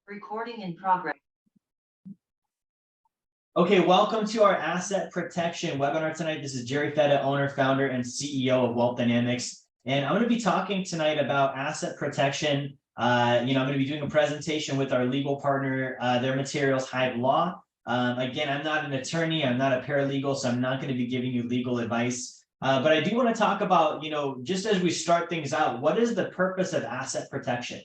Recording in progress. Okay, welcome to our asset protection webinar tonight. This is Jerry Fetta, owner, founder, and CEO of Wealth Dynamics. And I'm going to be talking tonight about asset protection. I'm going to be doing a presentation with our legal partner, their materials, Hive Law. Again, I'm not an attorney, I'm not a paralegal, so I'm not going to be giving you legal advice. But I do want to talk about, just as we start things out, what is the purpose of asset protection?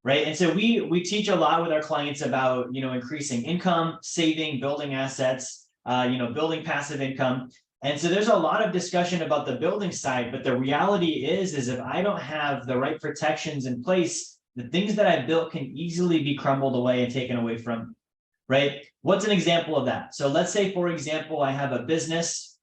Right. And so we teach a lot with our clients about, increasing income, saving, building assets, building passive income. And so there's a lot of discussion about the building side, but the reality is if I don't have the right protections in place, the things that I built can easily be crumbled away and taken away from me, right? What's an example of that? So let's say, for example, I have a business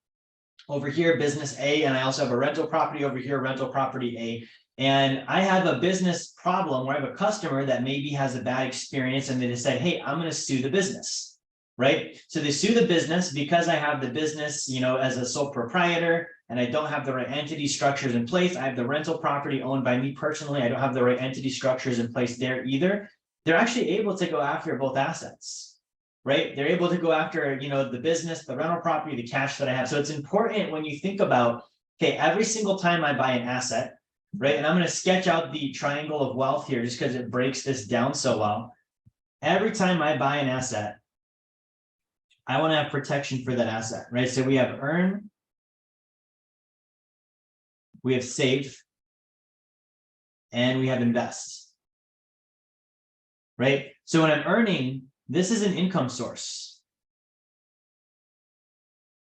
over here, business A, and I also have a rental property over here, rental property A. And I have a business problem where I have a customer that maybe has a bad experience and they decide, hey, I'm going to sue the business, right? So they sue the business because I have the business, as a sole proprietor and I don't have the right entity structures in place. I have the rental property owned by me personally. I don't have the right entity structures in place there either. They're actually able to go after both assets, right? They're able to go after, the business, the rental property, the cash that I have. So it's important when you think about, okay, every single time I buy an asset, right? And I'm going to sketch out the triangle of wealth here just because it breaks this down so well. Every time I buy an asset, I want to have protection for that asset, right? So we have earn, we have save, and we have invest, right? So when I'm earning, this is an income source.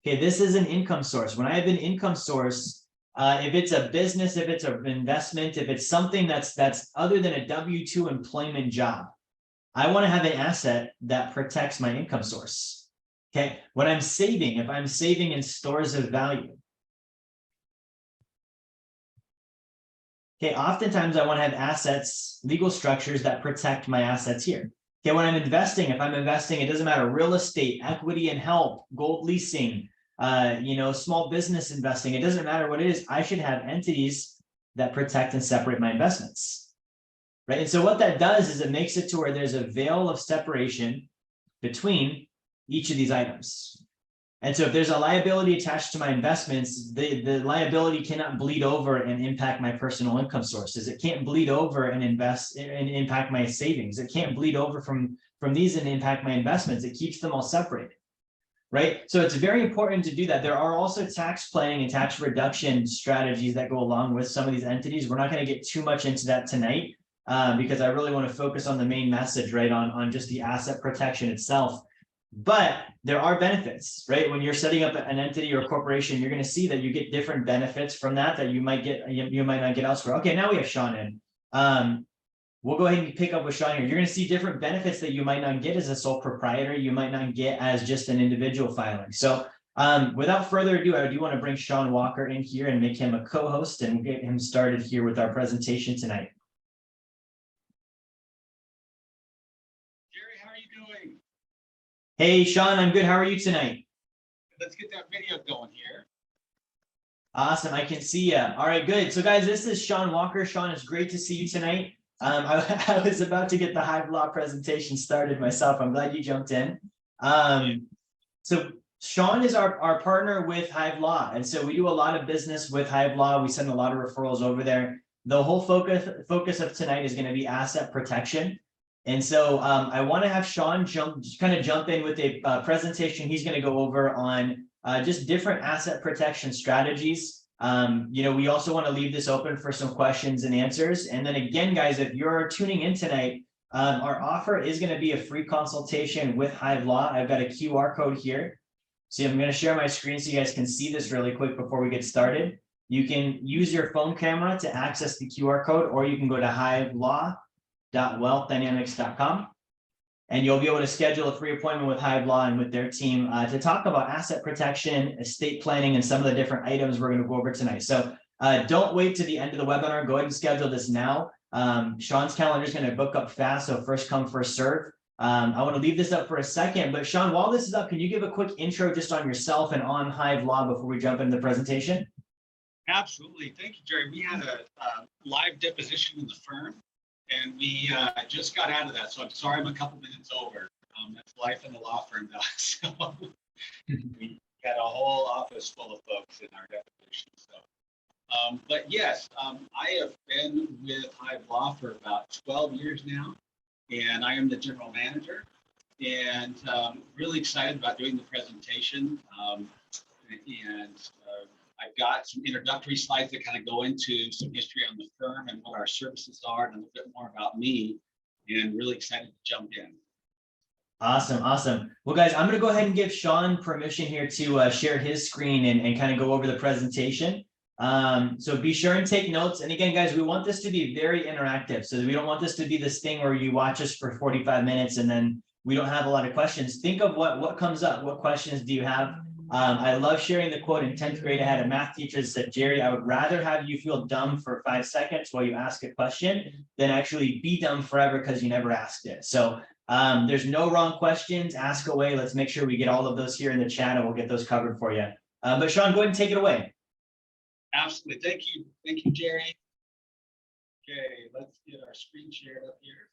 Okay, this is an income source. When I have an income source, if it's a business, if it's an investment, if it's something that's other than a W-2 employment job, I want to have an asset that protects my income source. Okay, when I'm saving, if I'm saving in stores of value, okay, oftentimes I want to have assets, legal structures that protect my assets here. Okay, when I'm investing, if I'm investing, it doesn't matter, real estate, equity and health, gold leasing, small business investing, it doesn't matter what it is, I should have entities that protect and separate my investments, right? And so what that does is it makes it to where there's a veil of separation between each of these items. And so if there's a liability attached to my investments, the liability cannot bleed over and impact my personal income sources. It can't bleed over and impact my savings. It can't bleed over from these and impact my investments. It keeps them all separated. Right. So it's very important to do that. There are also tax planning and tax reduction strategies that go along with some of these entities. We're not going to get too much into that tonight because I really want to focus on the main message, right, on just the asset protection itself. But there are benefits, right? When you're setting up an entity or a corporation, you're going to see that you get different benefits from that you might not get elsewhere. Okay, now we have Sean in. We'll go ahead and pick up with Sean here. You're going to see different benefits that you might not get as a sole proprietor. You might not get as just an individual filing. So without further ado, I do want to bring Sean Walker in here and make him a co-host and get him started here with our presentation tonight. Jerry, how are you doing? Hey, Sean, I'm good. How are you tonight? Let's get that video going here. Awesome. I can see you. All right, good. So guys, this is Sean Walker. Sean, it's great to see you tonight. I was about to get the Hive Law presentation started myself. I'm glad you jumped in. So Sean is our partner with Hive Law. And so we do a lot of business with Hive Law. We send a lot of referrals over there. The whole focus of tonight is going to be asset protection. And so I want to have Sean jump in with a presentation. He's going to go over on just different asset protection strategies. We also want to leave this open for some questions and answers. And then again, guys, if you're tuning in tonight, our offer is going to be a free consultation with Hive Law. I've got a QR code here. So I'm going to share my screen so you guys can see this really quick before we get started. You can use your phone camera to access the QR code, or you can go to hivelaw.wealthdynamics.com. And you'll be able to schedule a free appointment with Hive Law and with their team to talk about asset protection, estate planning, and some of the different items we're going to go over tonight. So don't wait to the end of the webinar. Go ahead and schedule this now. Sean's calendar is going to book up fast, so first come, first serve. I want to leave this up for a second, but Sean, while this is up, can you give a quick intro just on yourself and on Hive Law before we jump into the presentation? Absolutely. Thank you, Jerry. We had a live deposition in the firm, and we just got out of that. So I'm sorry I'm a couple minutes over. That's life in the law firm, though. So we had a whole office full of folks in our deposition. So, but yes, I have been with Hive Law for about 12 years now, and I am the general manager. And really excited about doing the presentation. I've got some introductory slides that kind of go into some history on the firm and what our services are and a little bit more about me, and really excited to jump in. Awesome, awesome. Well, guys, I'm going to go ahead and give Sean permission here to share his screen and kind of go over the presentation. So be sure and take notes. And again, guys, we want this to be very interactive. So we don't want this to be this thing where you watch us for 45 minutes and then we don't have a lot of questions. Think of what comes up. What questions do you have? I love sharing the quote. In 10th grade, I had a math teacher that said, Jerry, I would rather have you feel dumb for 5 seconds while you ask a question than actually be dumb forever because you never asked it. So there's no wrong questions. Ask away. Let's make sure we get all of those here in the chat and we'll get those covered for you. But Sean, go ahead and take it away. Absolutely. Thank you. Thank you, Jerry. Okay, let's get our screen shared up here.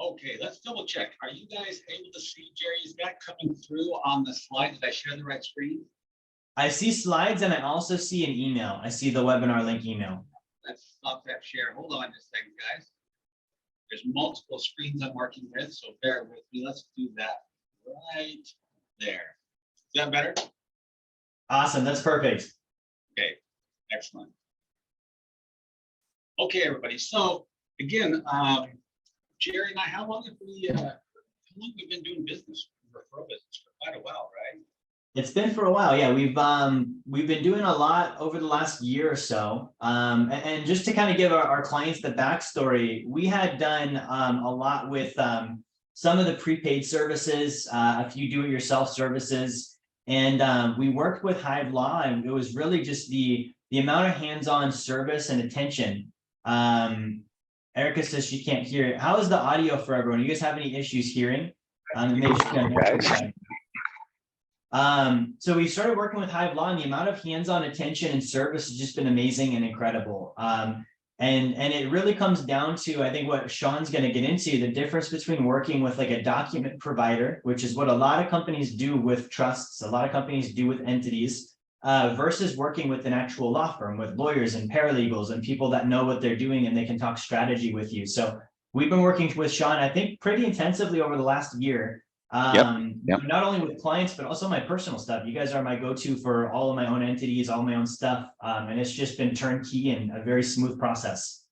Okay, let's double check. Are you guys able to see, Jerry? Is that coming through on the slide? Did I share the right screen? I see slides and I also see an email. I see the webinar link email. Let's stop that share. Hold on just a second, guys. There's multiple screens I'm working with, so bear with me. Let's do that right there. Is that better? Awesome. That's perfect. Okay, excellent. Okay, everybody. So again, Jerry and I, how long have we been doing business, referral business for quite a while, right? It's been for a while. Yeah, we've been doing a lot over the last year or so. And just to kind of give our clients the backstory, we had done a lot with some of the prepaid services, a few do-it-yourself services, and we worked with Hive Law, and it was really just the amount of hands-on service and attention. Erica says she can't hear it. How is the audio for everyone? You guys have any issues hearing? So we started working with Hive Law, and the amount of hands-on attention and service has just been amazing and incredible. And it really comes down to, I think, what Sean's going to get into, the difference between working with like a document provider, which is what a lot of companies do with trusts, a lot of companies do with entities, versus working with an actual law firm with lawyers and paralegals and people that know what they're doing and they can talk strategy with you. So we've been working with Sean, I think, pretty intensively over the last year. Not only with clients, but also my personal stuff. You guys are my go-to for all of my own entities, all my own stuff. And it's just been turnkey and a very smooth process.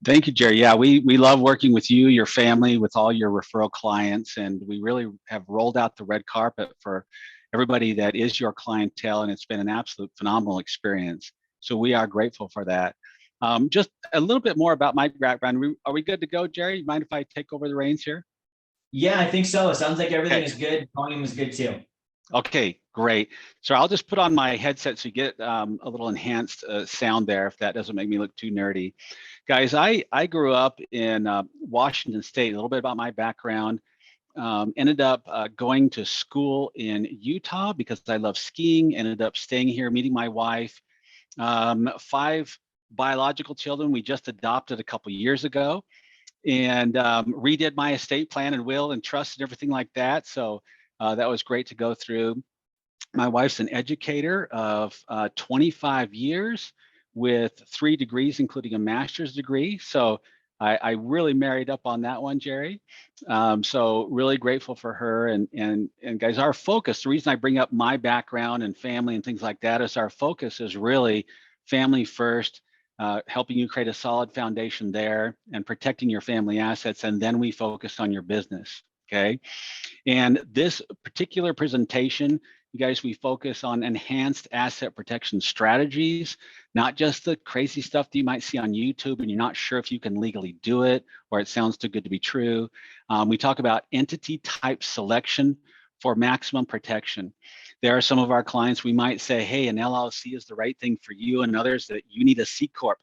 Thank you, Jerry. Yeah, we love working with you, your family, with all your referral clients, and we really have rolled out the red carpet for everybody that is your clientele, and it's been an absolute phenomenal experience. So we are grateful for that. Just a little bit more about my background. Are we good to go, Jerry? Mind if I take over the reins here? Yeah, I think so. It sounds like everything is good. Volume is good too. Okay, great. So I'll just put on my headset so you get a little enhanced sound there, if that doesn't make me look too nerdy. Guys, I grew up in Washington State. A little bit about my background. Ended up going to school in Utah because I love skiing. Ended up staying here, meeting my wife. 5 biological children we just adopted a couple years ago, and redid my estate plan and will and trust and everything like that. So that was great to go through. My wife's an educator of 25 years with 3 degrees, including a master's degree. So I really married up on that one, Jerry. So really grateful for her. And guys, our focus, the reason I bring up my background and family and things like that is our focus is really family first, helping you create a solid foundation there and protecting your family assets. And then we focus on your business, okay? And this particular presentation, you guys, we focus on enhanced asset protection strategies, not just the crazy stuff that you might see on YouTube and you're not sure if you can legally do it or it sounds too good to be true. We talk about entity type selection for maximum protection. There are some of our clients, we might say, hey, an LLC is the right thing for you, and others that you need a C Corp,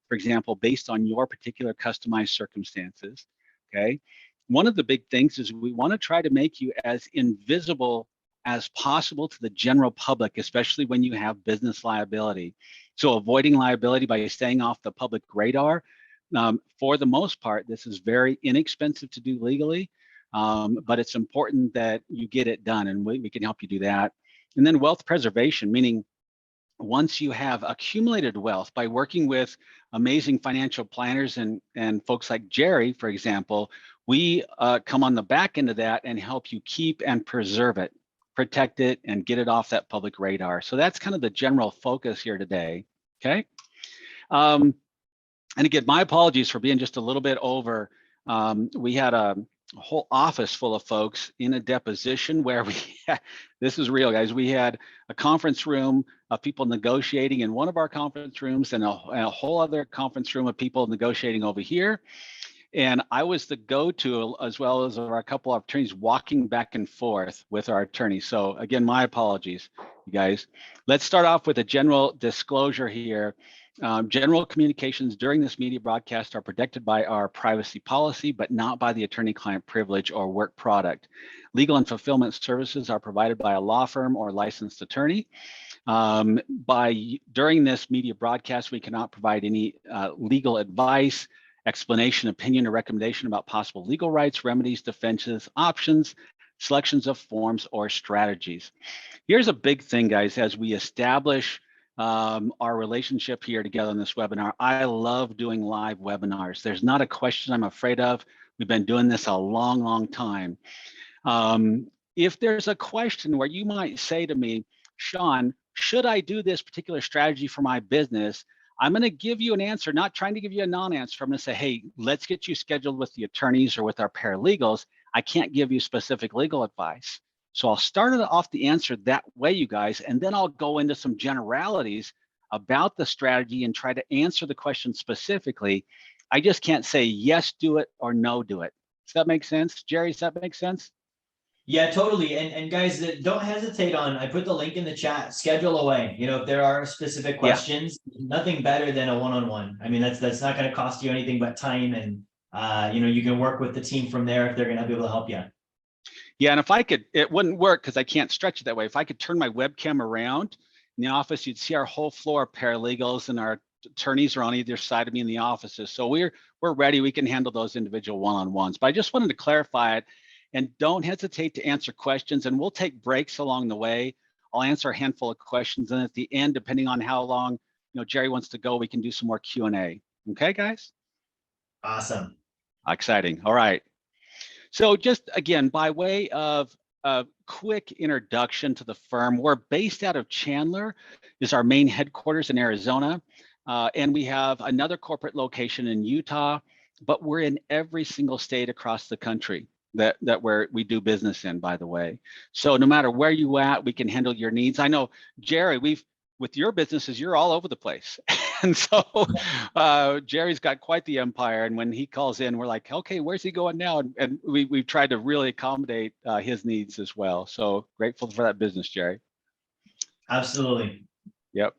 for example, based on your particular customized circumstances, okay? One of the big things is we want to try to make you as invisible as possible to the general public, especially when you have business liability. So avoiding liability by staying off the public radar. For the most part, this is very inexpensive to do legally, but it's important that you get it done, and we can help you do that. And then wealth preservation, meaning once you have accumulated wealth by working with amazing financial planners and folks like Jerry, for example, we come on the back end of that and help you keep and preserve it, protect it, and get it off that public radar. So that's kind of the general focus here today, okay? And again, my apologies for being just a little bit over. We had a whole office full of folks in a deposition where this is real, guys. We had a conference room of people negotiating in one of our conference rooms and a whole other conference room of people negotiating over here. And I was the go-to, as well as a couple of attorneys walking back and forth with our attorneys. So again, my apologies, you guys. Let's start off with a general disclosure here. General communications during this media broadcast are protected by our privacy policy, but not by the attorney-client privilege or work product. Legal and fulfillment services are provided by a law firm or licensed attorney. During this media broadcast, we cannot provide any legal advice, explanation, opinion, or recommendation about possible legal rights, remedies, defenses, options, selections of forms, or strategies. Here's a big thing, guys, as we establish our relationship here together in this webinar. I love doing live webinars. There's not a question I'm afraid of. We've been doing this a long, long time. If there's a question where you might say to me, Sean, should I do this particular strategy for my business? I'm going to give you an answer, not trying to give you a non-answer. I'm going to say, hey, let's get you scheduled with the attorneys or with our paralegals. I can't give you specific legal advice. So I'll start off the answer that way, you guys, and then I'll go into some generalities about the strategy and try to answer the question specifically. I just can't say yes, do it, or no, do it. Does that make sense? Jerry, does that make sense? Yeah, totally. And guys, don't hesitate on, I put the link in the chat, schedule away. You know, if there are specific questions, nothing better than a one-on-one. I mean, that's not going to cost you anything but time. And, you know, you can work with the team from there if they're going to be able to help you. Yeah, and if I could, it wouldn't work because I can't stretch it that way. If I could turn my webcam around in the office, you'd see our whole floor of paralegals and our attorneys are on either side of me in the offices. So we're ready. We can handle those individual one-on-ones. But I just wanted to clarify it, and don't hesitate to answer questions. And we'll take breaks along the way. I'll answer a handful of questions, and at the end, depending on how long Jerry wants to go, we can do some more Q&A. Okay, guys? Awesome. Exciting. All right. So just again, by way of a quick introduction to the firm, we're based out of Chandler, is our main headquarters in Arizona. And we have another corporate location in Utah, but we're in every single state across the country that we do business in, by the way. So no matter where you at, we can handle your needs. I know, Jerry, with your businesses, you're all over the place. And so Jerry's got quite the empire. And when he calls in, we're like, okay, where's he going now? And we've tried to really accommodate his needs as well. So grateful for that business, Jerry. Absolutely. Yep.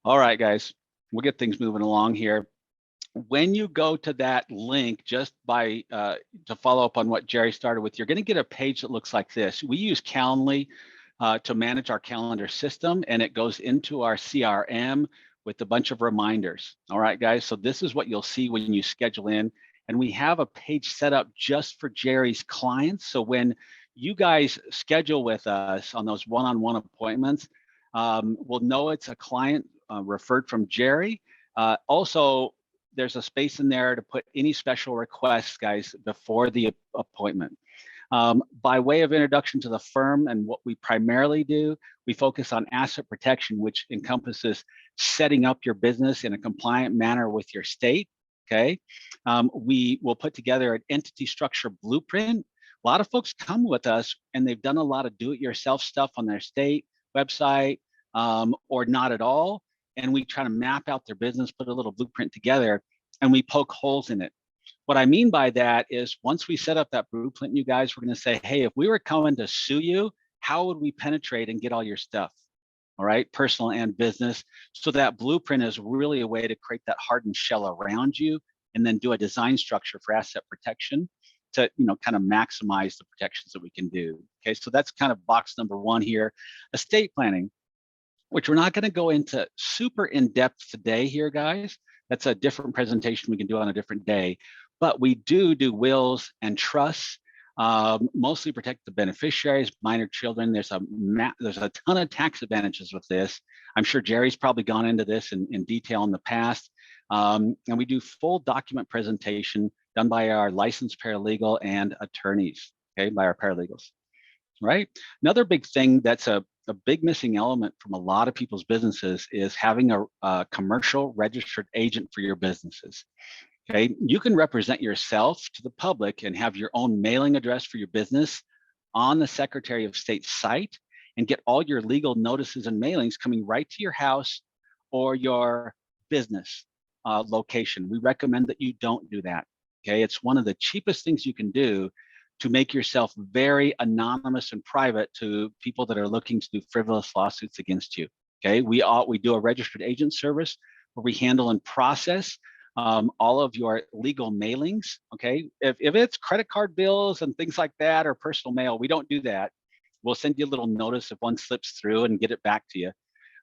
All right, guys, we'll get things moving along here. When you go to that link, just to follow up on what Jerry started with, you're going to get a page that looks like this. We use Calendly to manage our calendar system, and it goes into our CRM with a bunch of reminders. All right, guys, so this is what you'll see when you schedule in, and we have a page set up just for Jerry's clients. So when you guys schedule with us on those one-on-one appointments, we'll know it's a client referred from Jerry. Also, there's a space in there to put any special requests, guys, before the appointment. By way of introduction to the firm and what we primarily do, we focus on asset protection, which encompasses setting up your business in a compliant manner with your state, okay? We will put together an entity structure blueprint. A lot of folks come with us and they've done a lot of do-it-yourself stuff on their state website or not at all. And we try to map out their business, put a little blueprint together, and we poke holes in it. What I mean by that is once we set up that blueprint, you guys, we're going to say, hey, if we were coming to sue you, how would we penetrate and get all your stuff? All right, personal and business. So that blueprint is really a way to create that hardened shell around you and then do a design structure for asset protection. to, kind of maximize the protections that we can do. Okay, so that's kind of box number one here. Estate planning, which we're not going to go into super in depth today here, guys. That's a different presentation we can do on a different day. But we do wills and trusts, mostly protect the beneficiaries, minor children. There's a ton of tax advantages with this. I'm sure Jerry's probably gone into this in detail in the past. And we do full document presentation done by our licensed paralegal and attorneys, okay, by our paralegals, right? Another big thing that's a big missing element from a lot of people's businesses is having a commercial registered agent for your businesses. Okay, you can represent yourself to the public and have your own mailing address for your business on the Secretary of State's site and get all your legal notices and mailings coming right to your house or your business location. We recommend that you don't do that. Okay, it's one of the cheapest things you can do to make yourself very anonymous and private to people that are looking to do frivolous lawsuits against you. Okay, we do a registered agent service where we handle and process all of your legal mailings. Okay, if it's credit card bills and things like that or personal mail, we don't do that. We'll send you a little notice if one slips through and get it back to you.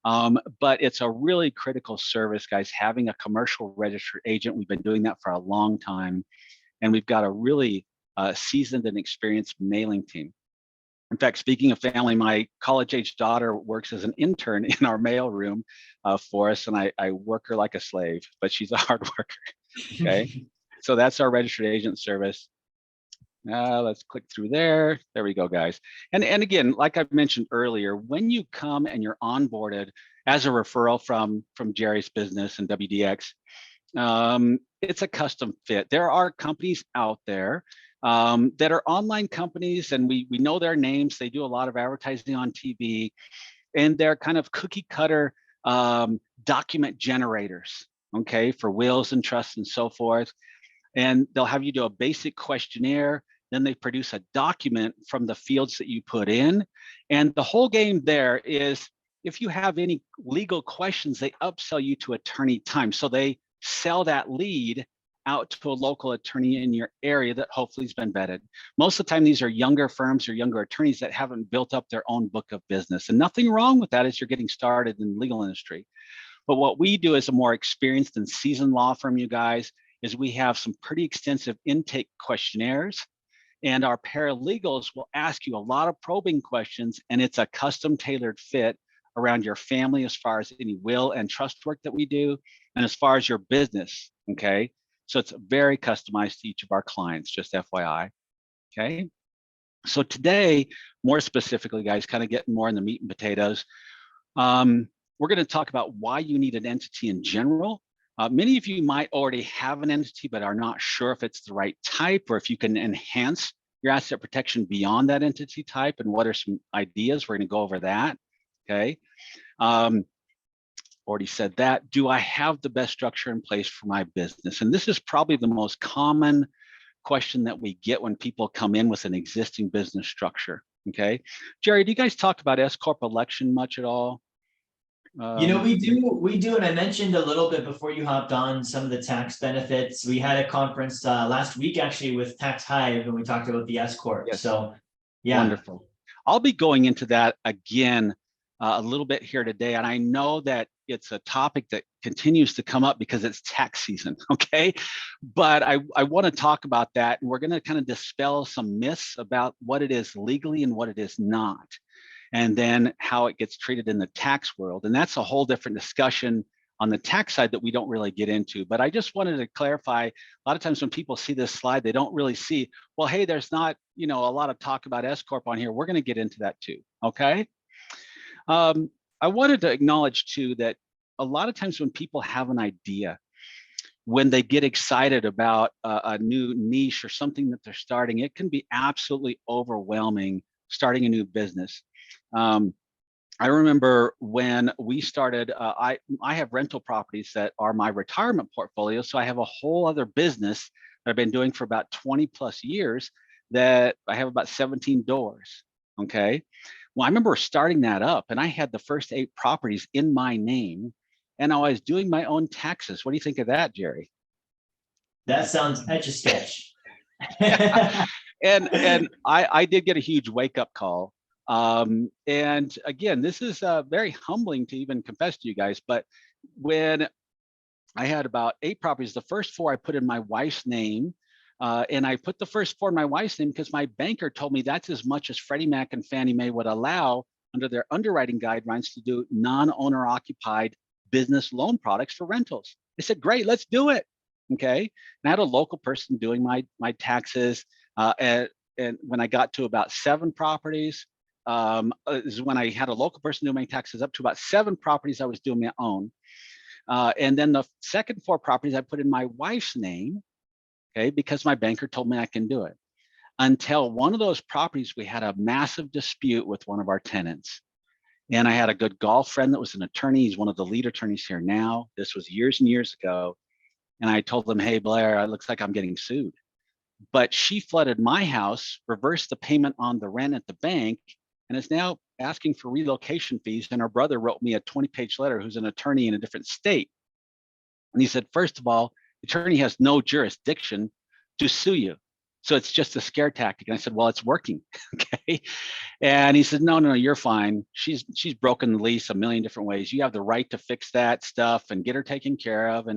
But it's a really critical service, guys, having a commercial registered agent. We've been doing that for a long time, and we've got a really seasoned and experienced mailing team. In fact, speaking of family, my college-age daughter works as an intern in our mail room for us, and I work her like a slave, but she's a hard worker. Okay, so that's our registered agent service. Let's click through there. There we go, guys. And again, like I mentioned earlier, when you come and you're onboarded as a referral from Jerry's business and WDX, it's a custom fit. There are companies out there that are online companies, and we know their names. They do a lot of advertising on TV, and they're kind of cookie cutter document generators, okay, for wills and trusts and so forth. And they'll have you do a basic questionnaire. Then they produce a document from the fields that you put in. And the whole game there is, if you have any legal questions, they upsell you to attorney time. So they sell that lead out to a local attorney in your area that hopefully has been vetted. Most of the time, these are younger firms or younger attorneys that haven't built up their own book of business. And nothing wrong with that as you're getting started in the legal industry. But what we do as a more experienced and seasoned law firm, you guys, is we have some pretty extensive intake questionnaires, and our paralegals will ask you a lot of probing questions, and it's a custom tailored fit around your family as far as any will and trust work that we do, and as far as your business, okay? So it's very customized to each of our clients, just FYI, okay? So today, more specifically, guys, kind of getting more in the meat and potatoes, we're gonna talk about why you need an entity in general. Many of you might already have an entity, but are not sure if it's the right type or if you can enhance your asset protection beyond that entity type, and what are some ideas. We're going to go over that, okay? Already said that. Do I have the best structure in place for my business? And this is probably the most common question that we get when people come in with an existing business structure, okay? Jerry, do you guys talk about S-Corp election much at all? We do, and I mentioned a little bit before you hopped on some of the tax benefits. We had a conference last week actually with Tax Hive, and we talked about the S Corp. Yes. So, yeah, wonderful. I'll be going into that again a little bit here today, and I know that it's a topic that continues to come up because it's tax season, okay? But I want to talk about that, and we're going to kind of dispel some myths about what it is legally and what it is not, and then how it gets treated in the tax world. And that's a whole different discussion on the tax side that we don't really get into. But I just wanted to clarify, a lot of times when people see this slide, they don't really see, well, hey, there's not, a lot of talk about S-Corp on here. We're going to get into that too, okay? I wanted to acknowledge too that a lot of times when people have an idea, when they get excited about a new niche or something that they're starting, it can be absolutely overwhelming starting a new business. I remember when we started, I have rental properties that are my retirement portfolio. So I have a whole other business that I've been doing for about 20 plus years that I have about 17 doors, okay? Well, I remember starting that up, and I had the first 8 properties in my name, and I was doing my own taxes. What do you think of that, Jerry? That sounds etch-a-sketch. And I did get a huge wake up call. And again, this is very humbling to even confess to you guys, but when I had about 8 properties, the first 4 I put in my wife's name. And I put the first 4 in my wife's name because my banker told me that's as much as Freddie Mac and Fannie Mae would allow under their underwriting guidelines to do non-owner occupied business loan products for rentals. I said, great, let's do it. Okay. And I had a local person doing my taxes. And when I got to about 7 properties, is when I had a local person doing my taxes. Up to about 7 properties, I was doing my own. And then the second 4 properties I put in my wife's name, okay, because my banker told me I can do it. Until one of those properties, we had a massive dispute with one of our tenants. And I had a good golf friend that was an attorney. He's one of the lead attorneys here now. This was years and years ago. And I told them, hey, Blair, it looks like I'm getting sued. But she flooded my house, reversed the payment on the rent at the bank, and is now asking for relocation fees. And her brother wrote me a 20-page letter, who's an attorney in a different state. And he said, first of all, the attorney has no jurisdiction to sue you. So it's just a scare tactic. And I said, well, it's working. Okay. And he said, no, you're fine. She's broken the lease a million different ways. You have the right to fix that stuff and get her taken care of.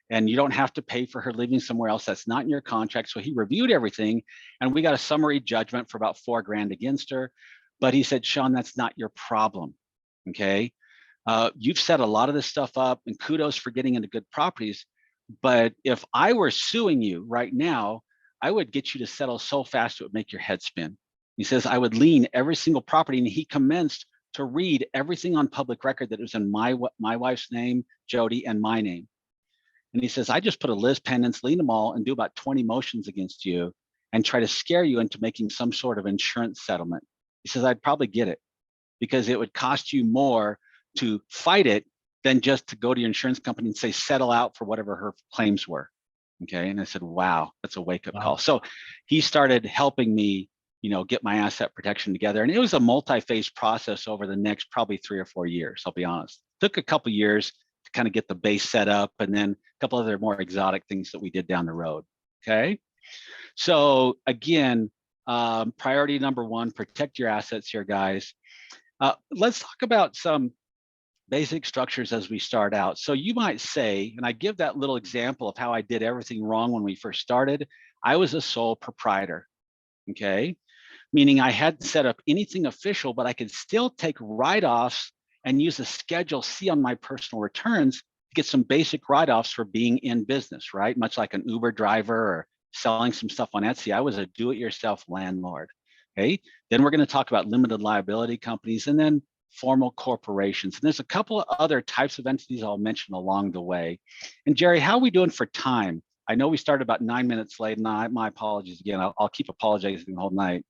And you don't have to pay for her living somewhere else. That's not in your contract. So he reviewed everything, and we got a summary judgment for about $4,000 against her. But he said, Sean, that's not your problem. Okay. You've set a lot of this stuff up, and kudos for getting into good properties. But if I were suing you right now, I would get you to settle so fast it would make your head spin. He says, I would lien every single property. And he commenced to read everything on public record that was in my wife's name, Jody, and my name. And he says, I just put a Liz pendants, lien them all, and do about 20 motions against you and try to scare you into making some sort of insurance settlement. He says, I'd probably get it because it would cost you more to fight it than just to go to your insurance company and say, settle out for whatever her claims were. Okay. And I said, wow, that's a wake up call. So he started helping me, get my asset protection together. And it was a multi-phase process over the next probably 3 or 4 years. I'll be honest. It took a couple of years to kind of get the base set up, and then a couple other more exotic things that we did down the road. Okay. So again, priority number 1, protect your assets here, guys. Let's talk about some basic structures as we start out. So you might say, and I give that little example of how I did everything wrong when we first started. I was a sole proprietor, okay? Meaning I hadn't set up anything official, but I could still take write-offs and use a Schedule C on my personal returns to get some basic write-offs for being in business, right? Much like an Uber driver or selling some stuff on Etsy. I was a do-it-yourself landlord, okay? Then we're gonna talk about limited liability companies, and then formal corporations. And there's a couple of other types of entities I'll mention along the way. And Jerry, how are we doing for time? I know we started about 9 minutes late, and my apologies again. I'll keep apologizing the whole night.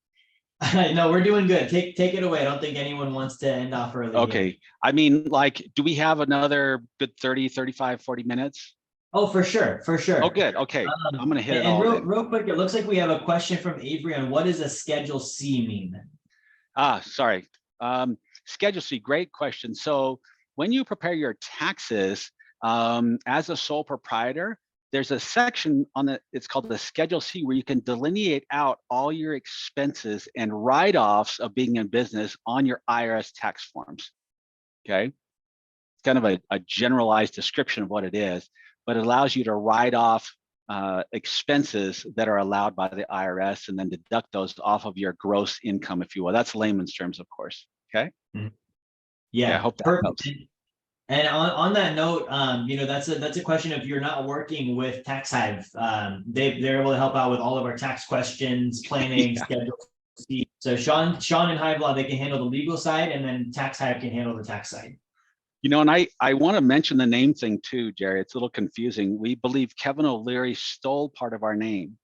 No, we're doing good. Take it away. I don't think anyone wants to end off early. Okay. Here. I mean, do we have another good 30, 35, 40 minutes? Oh, for sure. Oh, good. Okay. I'm going to hit it all. Real quick, it looks like we have a question from Avery on what does a Schedule C mean? Sorry. Schedule C, great question. So when you prepare your taxes as a sole proprietor, there's a section it's called the Schedule C, where you can delineate out all your expenses and write-offs of being in business on your IRS tax forms. Okay. It's kind of a generalized description of what it is, but it allows you to write off expenses that are allowed by the IRS and then deduct those off of your gross income, if you will. That's layman's terms, of course. Okay. Yeah, I hope that helps. And on that note, that's a question. If you're not working with Tax Hive, they're able to help out with all of our tax questions, planning, Schedule C. So Sean and Hive Law, they can handle the legal side, and then Tax Hive can handle the tax side. And I want to mention the name thing too, Jerry. It's a little confusing. We believe Kevin O'Leary stole part of our name.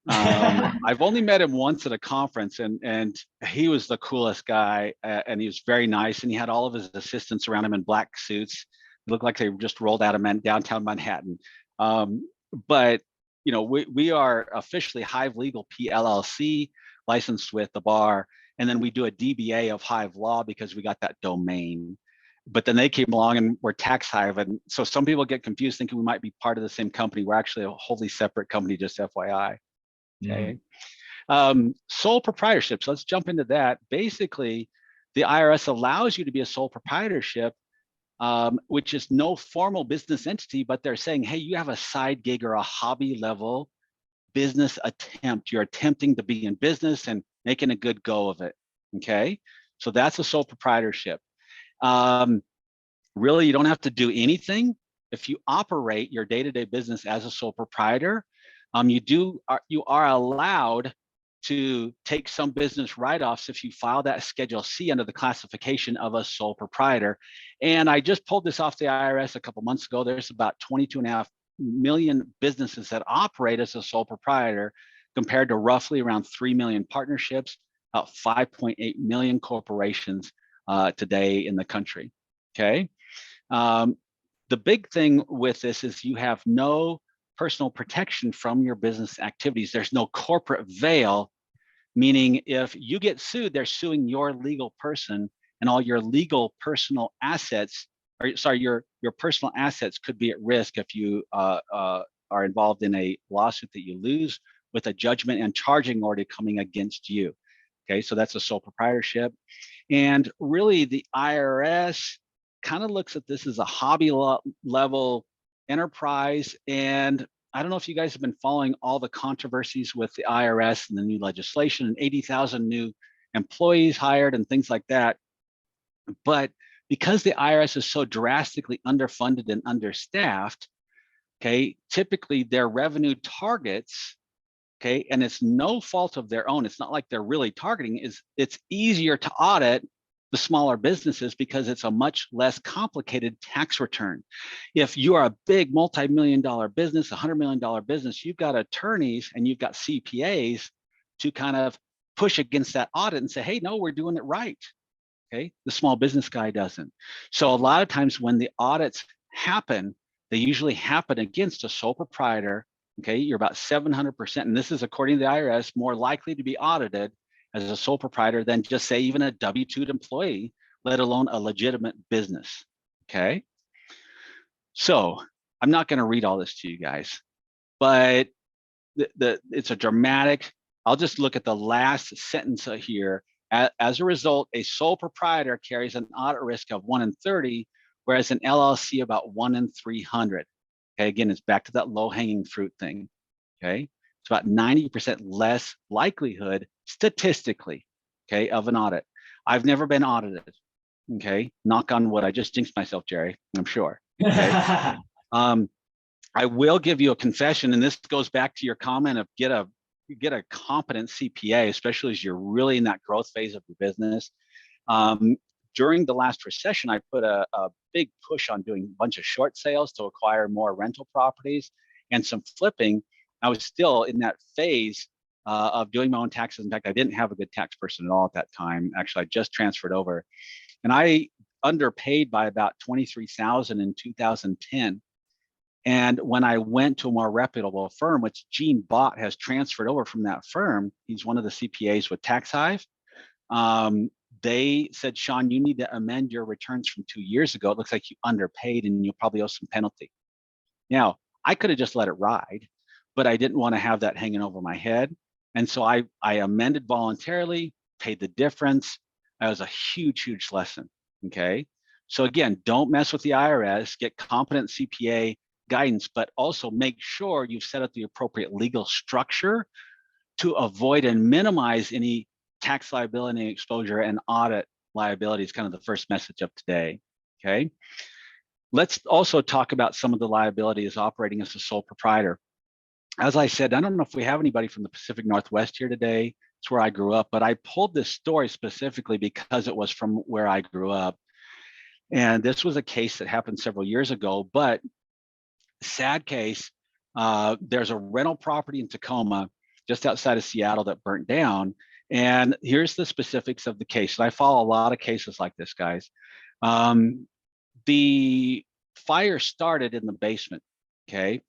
I've only met him once at a conference, and he was the coolest guy, and he was very nice, and he had all of his assistants around him in black suits. It looked like they just rolled out of downtown Manhattan. But we are officially Hive Legal PLLC, licensed with the bar, and then we do a DBA of Hive Law because we got that domain. But then they came along and we're Tax Hive, and so some people get confused thinking we might be part of the same company. We're actually a wholly separate company, just FYI. Okay. Sole proprietorships. Let's jump into that. Basically, the IRS allows you to be a sole proprietorship, which is no formal business entity, but they're saying, hey, you have a side gig or a hobby level business attempt. You're attempting to be in business and making a good go of it. Okay. So that's a sole proprietorship. Really, you don't have to do anything. If you operate your day-to-day business as a sole proprietor, you are allowed to take some business write-offs if you file that Schedule C under the classification of a sole proprietor. And I just pulled this off the IRS a couple months ago. There's about 22.5 million businesses that operate as a sole proprietor, compared to roughly around 3 million partnerships, about 5.8 million corporations today in the country. Okay. The big thing with this is you have no personal protection from your business activities. There's no corporate veil, meaning if you get sued, they're suing your legal person, and all your legal personal assets, or sorry, your personal assets could be at risk if you are involved in a lawsuit that you lose with a judgment and charging order coming against you. Okay, so that's a sole proprietorship. And really the IRS kind of looks at this as a hobby level enterprise. And I don't know if you guys have been following all the controversies with the IRS and the new legislation and 80,000 new employees hired and things like that. But because the IRS is so drastically underfunded and understaffed, okay, typically their revenue targets, okay, and it's no fault of their own. It's not like they're really targeting, it's easier to audit the smaller businesses because it's a much less complicated tax return. If you are a big multi-million-dollar business, $100 million business, you've got attorneys and you've got CPAs to kind of push against that audit and say, hey, no, we're doing it right. Okay, the small business guy doesn't. So a lot of times when the audits happen, they usually happen against a sole proprietor. Okay, you're about 700%, and this is according to the IRS, more likely to be audited as a sole proprietor than just say even a W-2 employee, let alone a legitimate business. Okay, so I'm not going to read all this to you guys, but it's a dramatic. I'll just look at the last sentence here. As a result, a sole proprietor carries an audit risk of 1 in 30, whereas an LLC about 1 in 300. Okay, again, it's back to that low-hanging fruit thing. Okay, it's about 90% less likelihood statistically, okay, of an audit. I've never been audited. Okay, knock on wood. I just jinxed myself, Jerry, I'm sure. Okay. I will give you a confession, and this goes back to your comment of get a competent CPA, especially as you're really in that growth phase of your business. During the last recession, I put a big push on doing a bunch of short sales to acquire more rental properties and some flipping. I was still in that phase of doing my own taxes. In fact, I didn't have a good tax person at all at that time. Actually, I just transferred over, and I underpaid by about $23,000 in 2010. And when I went to a more reputable firm, which Gene Bott has transferred over from that firm, he's one of the CPAs with Tax Hive. They said, Sean, you need to amend your returns from 2 years ago. It looks like you underpaid and you'll probably owe some penalty. Now, I could have just let it ride, but I didn't want to have that hanging over my head. And so I amended voluntarily, paid the difference. That was a huge, huge lesson. Okay. So again, don't mess with the IRS, get competent CPA guidance, but also make sure you've set up the appropriate legal structure to avoid and minimize any tax liability exposure and audit liability is kind of the first message of today. Okay. Let's also talk about some of the liabilities operating as a sole proprietor. As I said, I don't know if we have anybody from the Pacific Northwest here today. It's where I grew up, but I pulled this story specifically because it was from where I grew up. And this was a case that happened several years ago, but sad case. There's a rental property in Tacoma, just outside of Seattle, that burnt down. And here's the specifics of the case. And I follow a lot of cases like this, guys. The fire started in the basement, okay?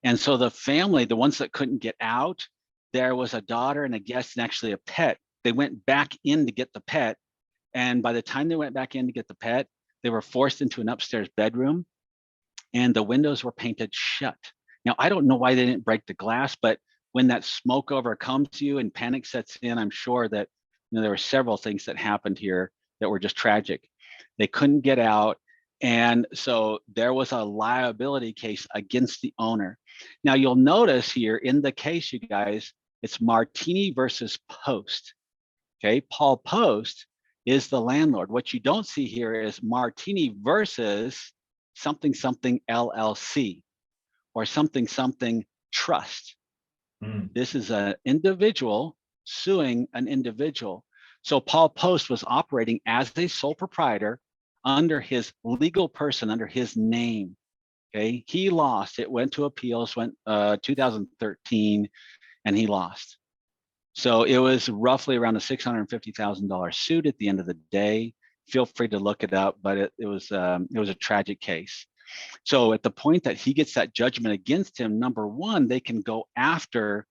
And so the family, the ones that couldn't get out, there was a daughter and a guest and actually a pet. They went back in to get the pet. And by the time they went back in to get the pet, they were forced into an upstairs bedroom and the windows were painted shut. Now, I don't know why they didn't break the glass, but when that smoke overcomes you and panic sets in, I'm sure that there were several things that happened here that were just tragic. They couldn't get out. And so there was a liability case against the owner. Now you'll notice here in the case, you guys, it's Martini versus Post. Okay, Paul Post is the landlord. What you don't see here is Martini versus something something LLC or something something trust. This is an individual suing an individual. So Paul Post was operating as a sole proprietor under his legal person, under his name. Okay, he lost. It went to appeals, went 2013, and he lost. So it was roughly around a $650,000 suit at the end of the day. Feel free to look it up, but it was a tragic case. So at the point that he gets that judgment against him, number one, they can go after,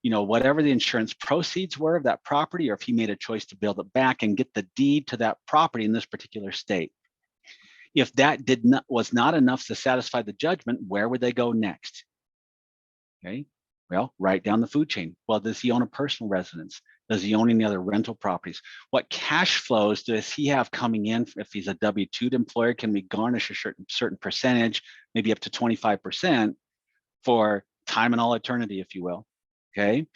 whatever the insurance proceeds were of that property, or if he made a choice to build it back and get the deed to that property in this particular state. If that was not enough to satisfy the judgment, where would they go next? Okay, well, right down the food chain. Well, does he own a personal residence? Does he own any other rental properties? What cash flows does he have coming in? If he's a W-2 employer, can we garnish a certain percentage, maybe up to 25% for time and all eternity, if you will? Okay,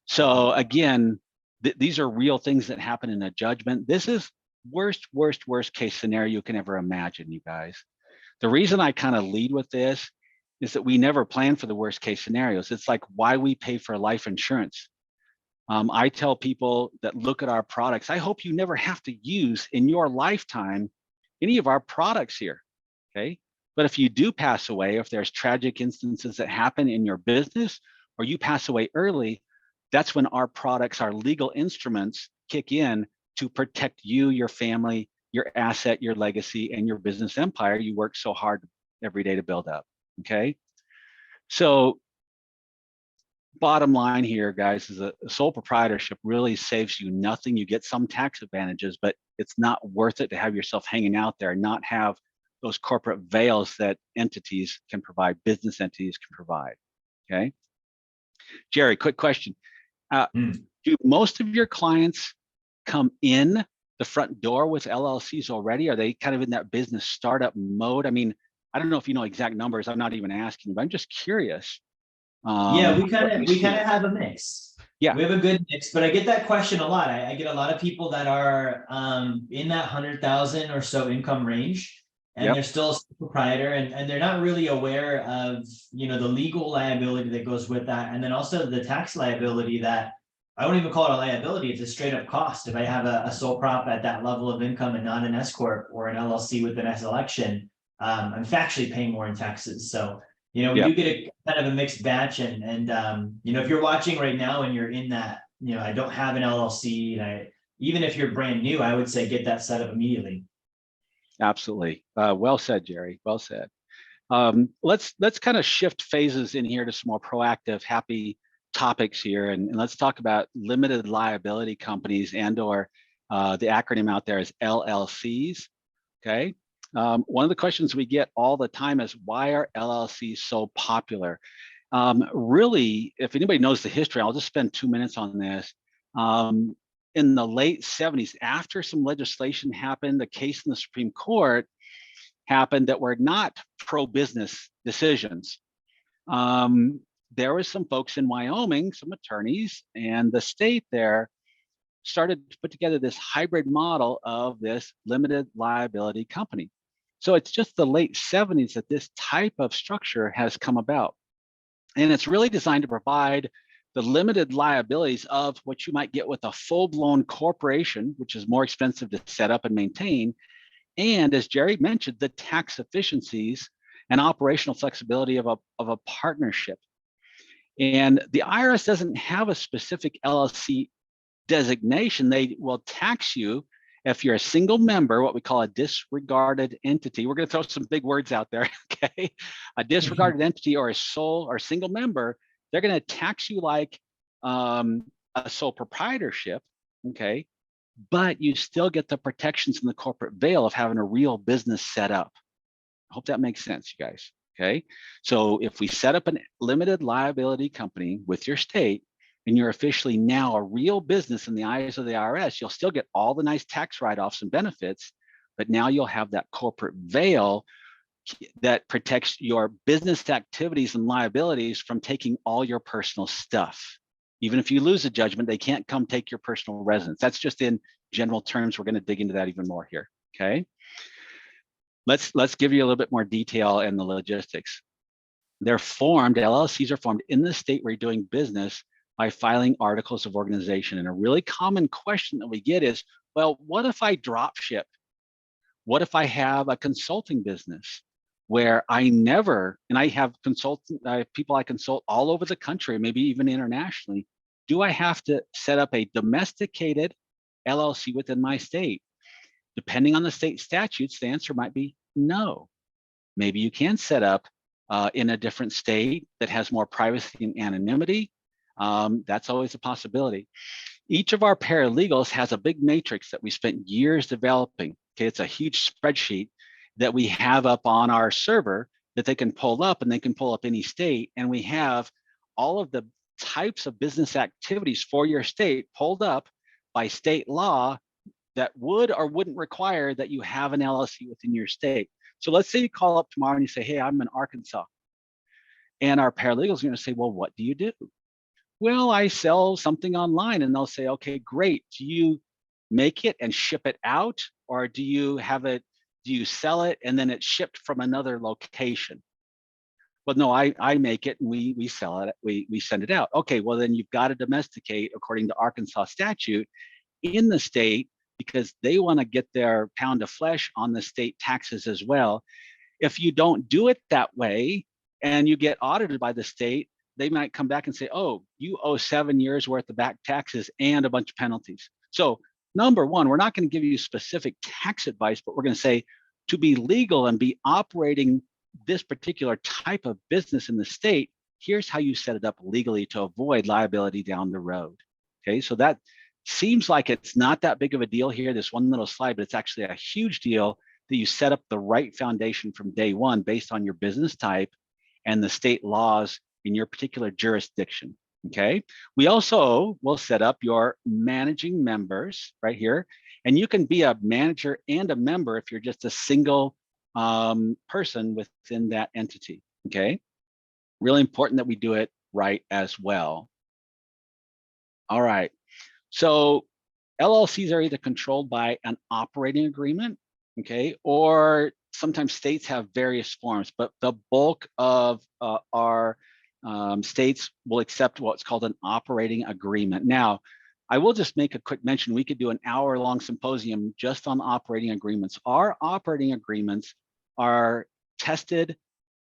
so again, these are real things that happen in a judgment. This is worst case scenario you can ever imagine, you guys. The reason I kind of lead with this is that we never plan for the worst case scenarios. It's like why we pay for life insurance. I tell people that look at our products, I hope you never have to use in your lifetime any of our products here, okay? But if you do pass away, if there's tragic instances that happen in your business, or you pass away early, that's when our products, our legal instruments kick in to protect you, your family, your asset, your legacy, and your business empire you work so hard every day to build up, okay? So bottom line here, guys, is a sole proprietorship really saves you nothing. You get some tax advantages, but it's not worth it to have yourself hanging out there and not have those corporate veils that entities can provide, business entities can provide, okay? Jerry, quick question. Do most of your clients come in the front door with LLCs already? Are they kind of in that business startup mode? I mean, I don't know if you know exact numbers. I'm not even asking, but I'm just curious. Yeah, we kind of have a mix. Yeah, we have a good mix, but I get that question a lot. I get a lot of people that are in that 100,000 or so income range, and they're still a proprietor, and they're not really aware of the legal liability that goes with that, and then also the tax liability that I won't even call it a liability. It's a straight up cost. If I have a sole prop at that level of income and not an S corp or an LLC with an S election, I'm factually paying more in taxes. So we do get a kind of a mixed batch, and if you're watching right now and you're in that, I don't have an LLC, and even if you're brand new, I would say get that set up immediately. Absolutely. Well said, Jerry. Well said. Let's kind of shift phases in here to some more proactive, happy topics here, and let's talk about limited liability companies and/or the acronym out there is LLCs. Okay. One of the questions we get all the time is why are LLCs so popular? Really, if anybody knows the history, I'll just spend 2 minutes on this. In the late 70s, after some legislation happened, a case in the Supreme Court happened that were not pro-business decisions. There was some folks in Wyoming, some attorneys, and the state there started to put together this hybrid model of this limited liability company. So it's just the late 70s that this type of structure has come about. And it's really designed to provide the limited liabilities of what you might get with a full-blown corporation, which is more expensive to set up and maintain. And as Jerry mentioned, the tax efficiencies and operational flexibility of a partnership. And the IRS doesn't have a specific LLC designation. They will tax you if you're a single member, what we call a disregarded entity. We're going to throw some big words out there, okay? A disregarded entity or a sole or single member, they're going to tax you like a sole proprietorship, okay? But you still get the protections in the corporate veil of having a real business set up. I hope that makes sense, you guys. Okay, so if we set up a limited liability company with your state, and you're officially now a real business in the eyes of the IRS, you'll still get all the nice tax write-offs and benefits, but now you'll have that corporate veil that protects your business activities and liabilities from taking all your personal stuff. Even if you lose a judgment, they can't come take your personal residence. That's just in general terms. We're going to dig into that even more here. Okay. Let's give you a little bit more detail and the logistics. They're formed, LLCs are formed in the state where you're doing business by filing articles of organization. And a really common question that we get is, well, what if I drop ship? What if I have a consulting business where I never, and I have people I consult all over the country, maybe even internationally, do I have to set up a domesticated LLC within my state? Depending on the state statutes, the answer might be no. Maybe you can set up in a different state that has more privacy and anonymity. That's always a possibility. Each of our paralegals has a big matrix that we spent years developing. Okay, it's a huge spreadsheet that we have up on our server that they can pull up, and they can pull up any state. And we have all of the types of business activities for your state pulled up by state law that would or wouldn't require that you have an LLC within your state. So let's say you call up tomorrow and you say, hey, I'm in Arkansas. And our paralegals are going to say, well, what do you do? Well, I sell something online. And they'll say, okay, great. Do you make it and ship it out? Or do you have it, do you sell it and then it's shipped from another location? Well, no, I make it and we sell it, we send it out. Okay, well then you've got to domesticate according to Arkansas statute in the state, because they want to get their pound of flesh on the state taxes as well. If you don't do it that way and you get audited by the state, they might come back and say, oh, you owe 7 years worth of back taxes and a bunch of penalties. So number one, we're not going to give you specific tax advice, but we're going to say to be legal and be operating this particular type of business in the state, here's how you set it up legally to avoid liability down the road. Okay, so that seems like it's not that big of a deal here, this one little slide, but it's actually a huge deal that you set up the right foundation from day one based on your business type and the state laws in your particular jurisdiction. Okay, we also will set up your managing members right here, and you can be a manager and a member if you're just a single person within that entity. Okay, really important that we do it right as well. All right. So LLCs are either controlled by an operating agreement, okay, or sometimes states have various forms, but the bulk of our states will accept what's called an operating agreement. Now, I will just make a quick mention. We could do an hour-long symposium just on operating agreements. Our operating agreements are tested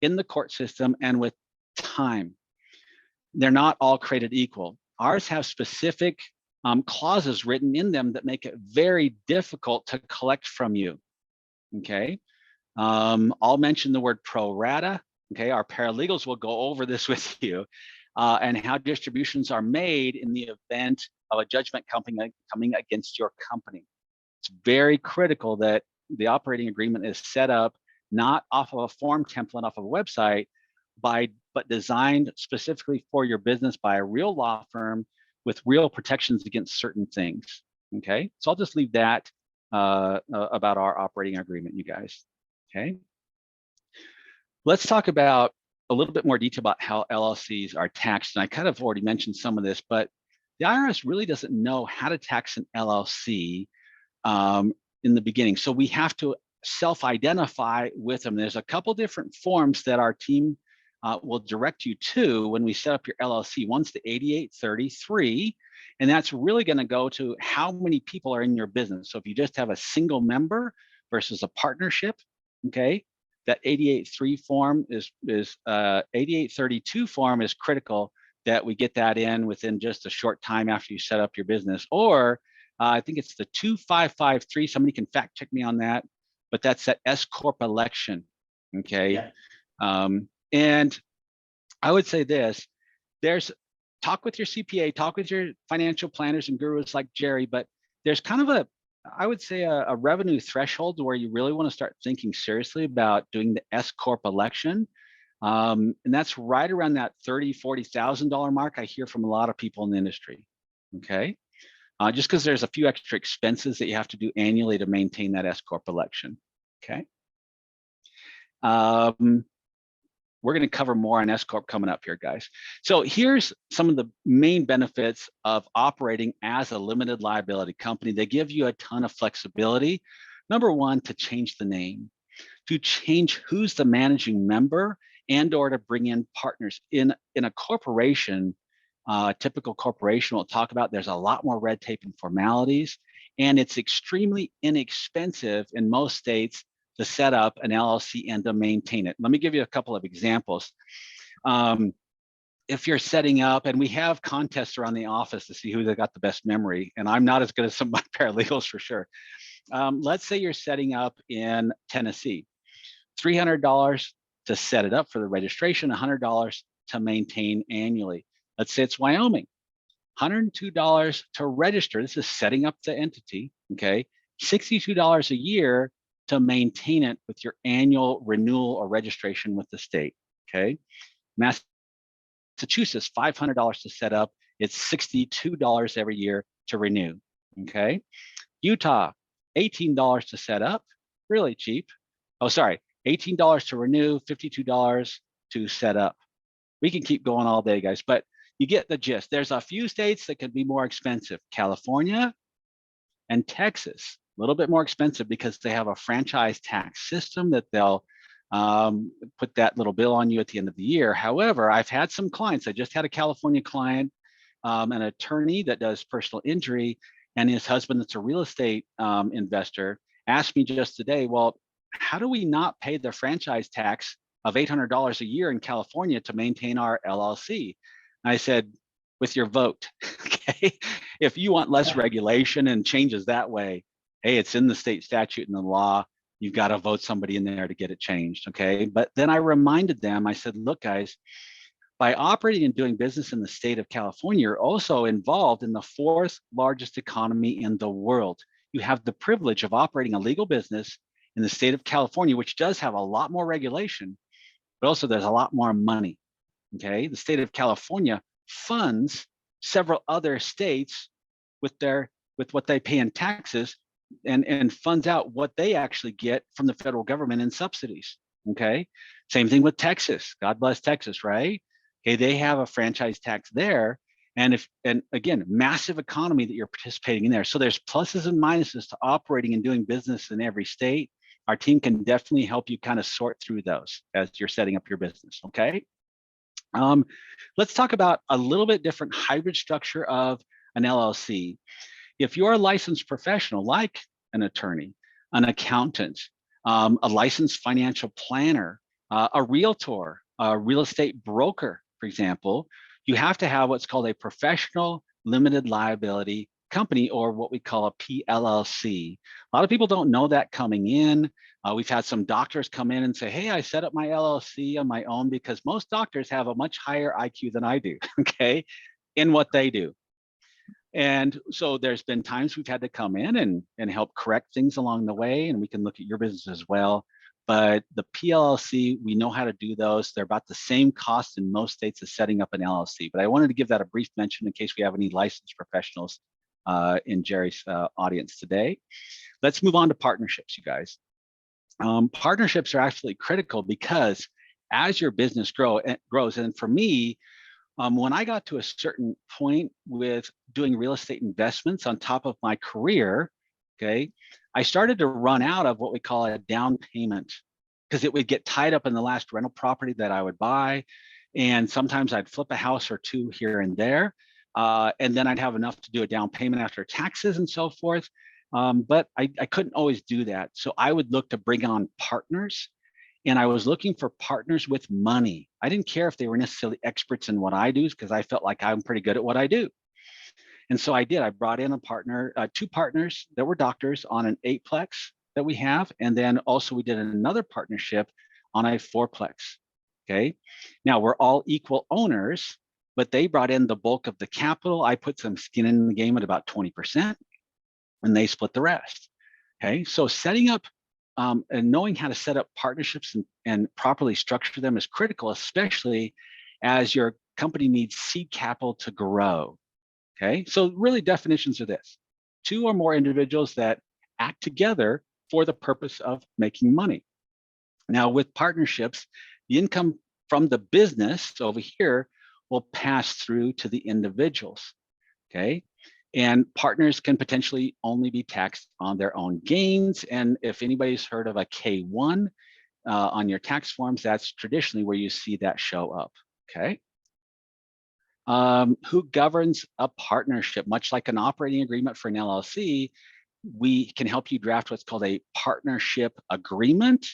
in the court system and with time. They're not all created equal. Ours have specific clauses written in them that make it very difficult to collect from you. Okay, I'll mention the word pro rata. Okay, our paralegals will go over this with you, and how distributions are made in the event of a judgment coming against your company. It's very critical that the operating agreement is set up not off of a form template off of a website, but designed specifically for your business by a real law firm with real protections against certain things. Okay, so I'll just leave that about our operating agreement, you guys. Okay, let's talk about a little bit more detail about how LLCs are taxed. And I kind of already mentioned some of this, but the IRS really doesn't know how to tax an LLC in the beginning. So we have to self-identify with them. There's a couple different forms that our team will direct you to when we set up your LLC. One's the 8833, and that's really going to go to how many people are in your business. So if you just have a single member versus a partnership, okay, that 8832 form is critical that we get that in within just a short time after you set up your business. Or I think it's the 2553. Somebody can fact check me on that, but that's that S Corp election. Okay. Yeah. And I would say this, talk with your CPA, talk with your financial planners and gurus like Jerry, but there's kind of I would say a revenue threshold where you really want to start thinking seriously about doing the S Corp election, And that's right around that $30,000-$40,000 mark. I hear from a lot of people in the industry. Okay, just because there's a few extra expenses that you have to do annually to maintain that S corp election. Okay. We're going to cover more on S corp coming up here, guys. So here's some of the main benefits of operating as a limited liability company. They give you a ton of flexibility. Number one, to change the name, to change who's the managing member, and or to bring in partners. In a corporation, typical corporation we'll talk about, there's a lot more red tape and formalities, and it's extremely inexpensive in most states to set up an LLC and to maintain it. Let me give you a couple of examples. If you're setting up, and we have contests around the office to see who got the best memory, and I'm not as good as some of my paralegals for sure. Let's say you're setting up in Tennessee, $300 to set it up for the registration, $100 to maintain annually. Let's say it's Wyoming, $102 to register. This is setting up the entity, okay? $62 a year to maintain it with your annual renewal or registration with the state, okay? Massachusetts, $500 to set up. It's $62 every year to renew, okay? Utah, $18 to set up, really cheap. Oh, sorry, $18 to renew, $52 to set up. We can keep going all day, guys, but you get the gist. There's a few states that can be more expensive. California and Texas, a little bit more expensive because they have a franchise tax system that they'll put that little bill on you at the end of the year. However, I've had some clients. I just had a California client, an attorney that does personal injury, and his husband that's a real estate investor asked me just today, well, how do we not pay the franchise tax of $800 a year in California to maintain our LLC? And I said, with your vote, okay? If you want less regulation and changes that way, hey, it's in the state statute and the law. You've got to vote somebody in there to get it changed, okay? But then I reminded them, I said, look, guys, by operating and doing business in the state of California, you're also involved in the fourth largest economy in the world. You have the privilege of operating a legal business in the state of California, which does have a lot more regulation, but also there's a lot more money, okay? The state of California funds several other states with what they pay in taxes, and funds out what they actually get from the federal government in subsidies, okay? Same thing with Texas. God bless Texas, right? Okay, they have a franchise tax there, and again, massive economy that you're participating in there. So there's pluses and minuses to operating and doing business in every state. Our team can definitely help you kind of sort through those as you're setting up your business, okay? Let's talk about a little bit different hybrid structure of an LLC. If you're a licensed professional, like an attorney, an accountant, a licensed financial planner, a realtor, a real estate broker, for example, you have to have what's called a professional limited liability company, or what we call a PLLC. A lot of people don't know that coming in. We've had some doctors come in and say, hey, I set up my LLC on my own, because most doctors have a much higher IQ than I do, okay, in what they do. And so there's been times we've had to come in and help correct things along the way, and we can look at your business as well. But the PLLC, we know how to do those. They're about the same cost in most states as setting up an LLC. But I wanted to give that a brief mention in case we have any licensed professionals in Jerry's audience today. Let's move on to partnerships, you guys. Partnerships are actually critical because as your business grows, and for me, when I got to a certain point with doing real estate investments on top of my career, okay, I started to run out of what we call a down payment, because it would get tied up in the last rental property that I would buy. And sometimes I'd flip a house or two here and there. And then I'd have enough to do a down payment after taxes and so forth. But I couldn't always do that. So I would look to bring on partners. And I was looking for partners with money. I didn't care if they were necessarily experts in what I do, because I felt like I'm pretty good at what I do. And so I did. I brought in a partner, two partners that were doctors on an 8-plex that we have. And then also we did another partnership on a 4-plex, okay? Now we're all equal owners, but they brought in the bulk of the capital. I put some skin in the game at about 20%, and they split the rest, okay? So setting up and knowing how to set up partnerships and properly structure them is critical, especially as your company needs seed capital to grow. Okay, so really definitions are this: two or more individuals that act together for the purpose of making money. Now, with partnerships, the income from the business over here will pass through to the individuals. Okay, and partners can potentially only be taxed on their own gains. And if anybody's heard of a K-1 on your tax forms, that's traditionally where you see that show up. Okay. Who governs a partnership? Much like an operating agreement for an LLC, we can help you draft what's called a partnership agreement.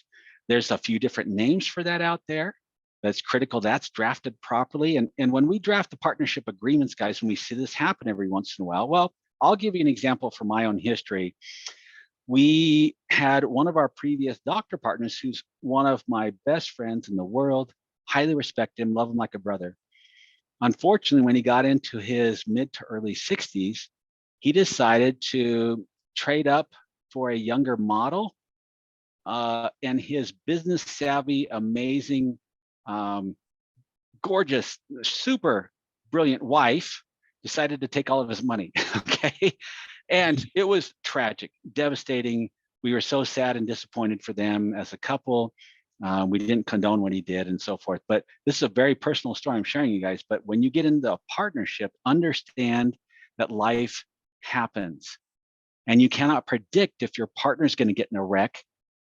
There's a few different names for that out there. That's critical. That's drafted properly. And when we draft the partnership agreements, guys, when we see this happen every once in a while, well, I'll give you an example from my own history. We had one of our previous doctor partners, who's one of my best friends in the world, highly respect him, love him like a brother. Unfortunately, when he got into his mid to early 60s, he decided to trade up for a younger model, and his business savvy, amazing, gorgeous, super brilliant wife decided to take all of his money. Okay. And it was tragic, devastating. We were so sad and disappointed for them as a couple. We didn't condone what he did and so forth. But this is a very personal story I'm sharing you guys. But when you get into a partnership, understand that life happens. And you cannot predict if your partner's going to get in a wreck,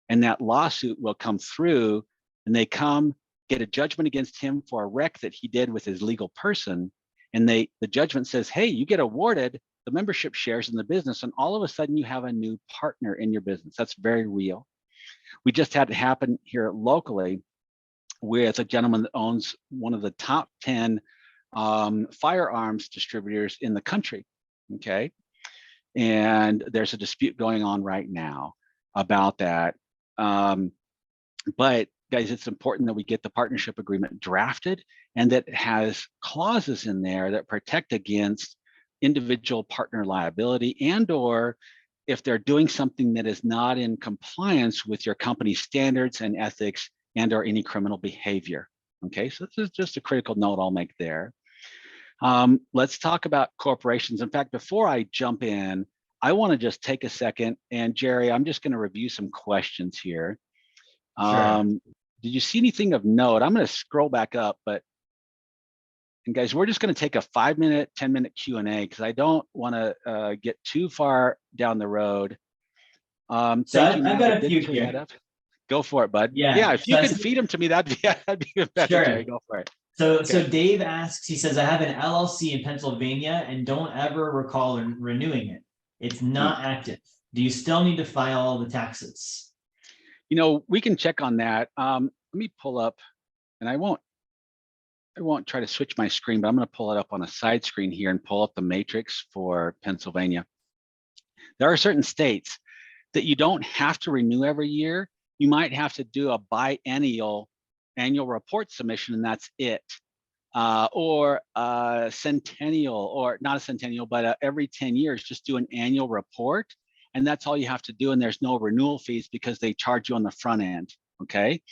and that lawsuit will come through, and they come get a judgment against him for a wreck that he did with his legal person. And the judgment says, hey, you get awarded the membership shares in the business, and all of a sudden you have a new partner in your business. That's very real. We just had it happen here locally with a gentleman that owns one of the top 10 firearms distributors in the country. Okay. And there's a dispute going on right now about that. But guys, it's important that we get the partnership agreement drafted, and that has clauses in there that protect against individual partner liability, and or if they're doing something that is not in compliance with your company's standards and ethics, and or any criminal behavior. Okay, so this is just a critical note I'll make there. Let's talk about corporations. In fact, before I jump in, I want to just take a second, and Jerry, I'm just going to review some questions here. Sure. Did you see anything of note? I'm going to scroll back up, and guys, we're just going to take a 5-minute, 10-minute Q&A because I don't want to get too far down the road. So I've got a few here. Go for it, bud. Yeah, if you could feed them to me, that'd be better. Sure. Jerry, go for it. So Dave asks, he says, I have an LLC in Pennsylvania and don't ever recall renewing it. It's not active. Do you still need to file all the taxes? We can check on that. Let me pull up, and I won't try to switch my screen, but I'm going to pull it up on a side screen here and pull up the matrix for Pennsylvania. There are certain states that you don't have to renew every year. You might have to do a biennial annual report submission, and that's it. Or a centennial, or not a centennial, but every 10 years, just do an annual report. And that's all you have to do. And there's no renewal fees because they charge you on the front end. Okay.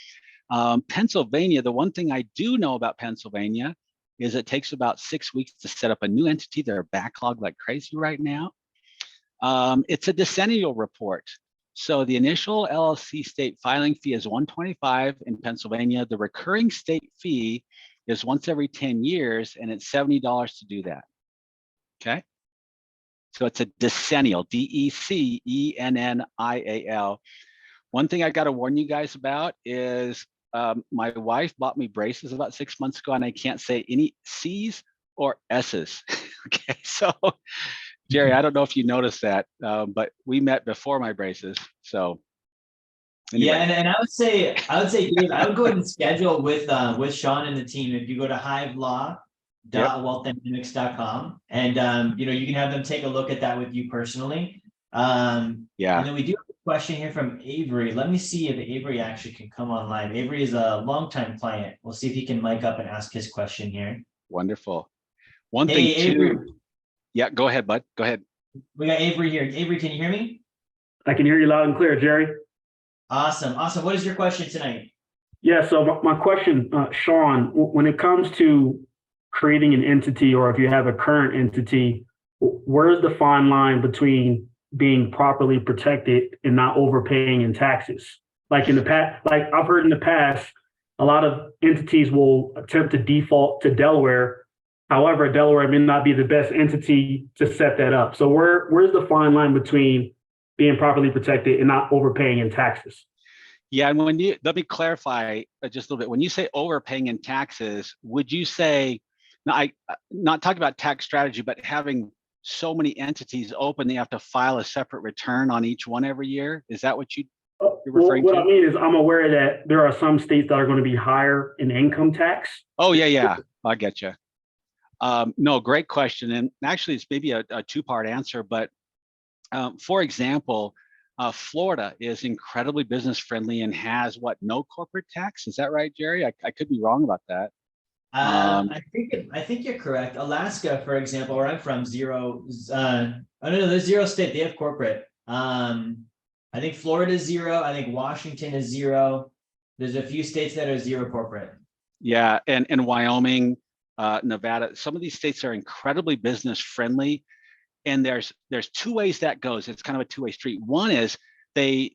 Pennsylvania, the one thing I do know about Pennsylvania is it takes about 6 weeks to set up a new entity. They're backlogged like crazy right now. It's a decennial report. So the initial LLC state filing fee is $125 in Pennsylvania. The recurring state fee is once every 10 years, and it's $70 to do that. Okay. So it's a decennial, DECENNIAL. One thing I got to warn you guys about is my wife bought me braces about 6 months ago, and I can't say any C's or S's. Okay, so Jerry, I don't know if you noticed that, but we met before my braces. So anyway. Yeah, and I would say, Dave, I would go ahead and schedule with Sean and the team. If you go to hivelaw.wealthdynamics.com, and you can have them take a look at that with you personally. And then we do have a question here from Avery. Let me see if Avery actually can come on live. Avery is a longtime client. We'll see if he can mic up and ask his question here. Wonderful. One thing Avery. too. Yeah, go ahead, bud. Go ahead. We got Avery here. Avery, can you hear me? I can hear you loud and clear, Jerry. Awesome. Awesome. What is your question tonight? Yeah, so my question, Sean, when it comes to creating an entity or if you have a current entity, where's the fine line between being properly protected and not overpaying in taxes? Like in the past, like I've heard in the past, a lot of entities will attempt to default to Delaware. However, Delaware may not be the best entity to set that up. So where's the fine line between being properly protected and not overpaying in taxes? Yeah, and when you, let me clarify just a little bit. When you say overpaying in taxes, would you say, now I not talking about tax strategy, but having so many entities open, they have to file a separate return on each one every year? Is that what you're Well, referring what to? I mean is I'm aware that there are some states that are going to be higher in income tax. Oh, yeah, I get you. No, great question. And actually, it's maybe a two-part answer, but for example, Florida is incredibly business friendly and has what, no corporate tax? Is that right, Jerry? I could be wrong about that. I think you're correct. Alaska, for example, where I'm from, zero. I don't know. There's zero state. They have corporate. I think Florida is zero. I think Washington is zero. There's a few states that are zero corporate. Yeah, and Wyoming, Nevada. Some of these states are incredibly business friendly. And there's two ways that goes. It's kind of a two-way street. One is they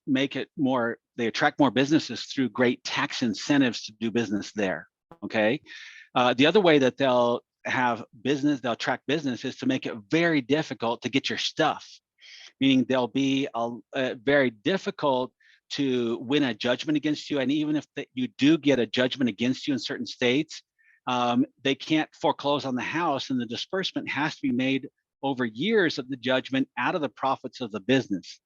make it more, they attract more businesses through great tax incentives to do business there. Okay. The other way that they'll attract business is to make it very difficult to get your stuff, meaning they'll be very difficult to win a judgment against you. And even if you do get a judgment against you in certain states, they can't foreclose on the house, and the disbursement has to be made over years of the judgment out of the profits of the business.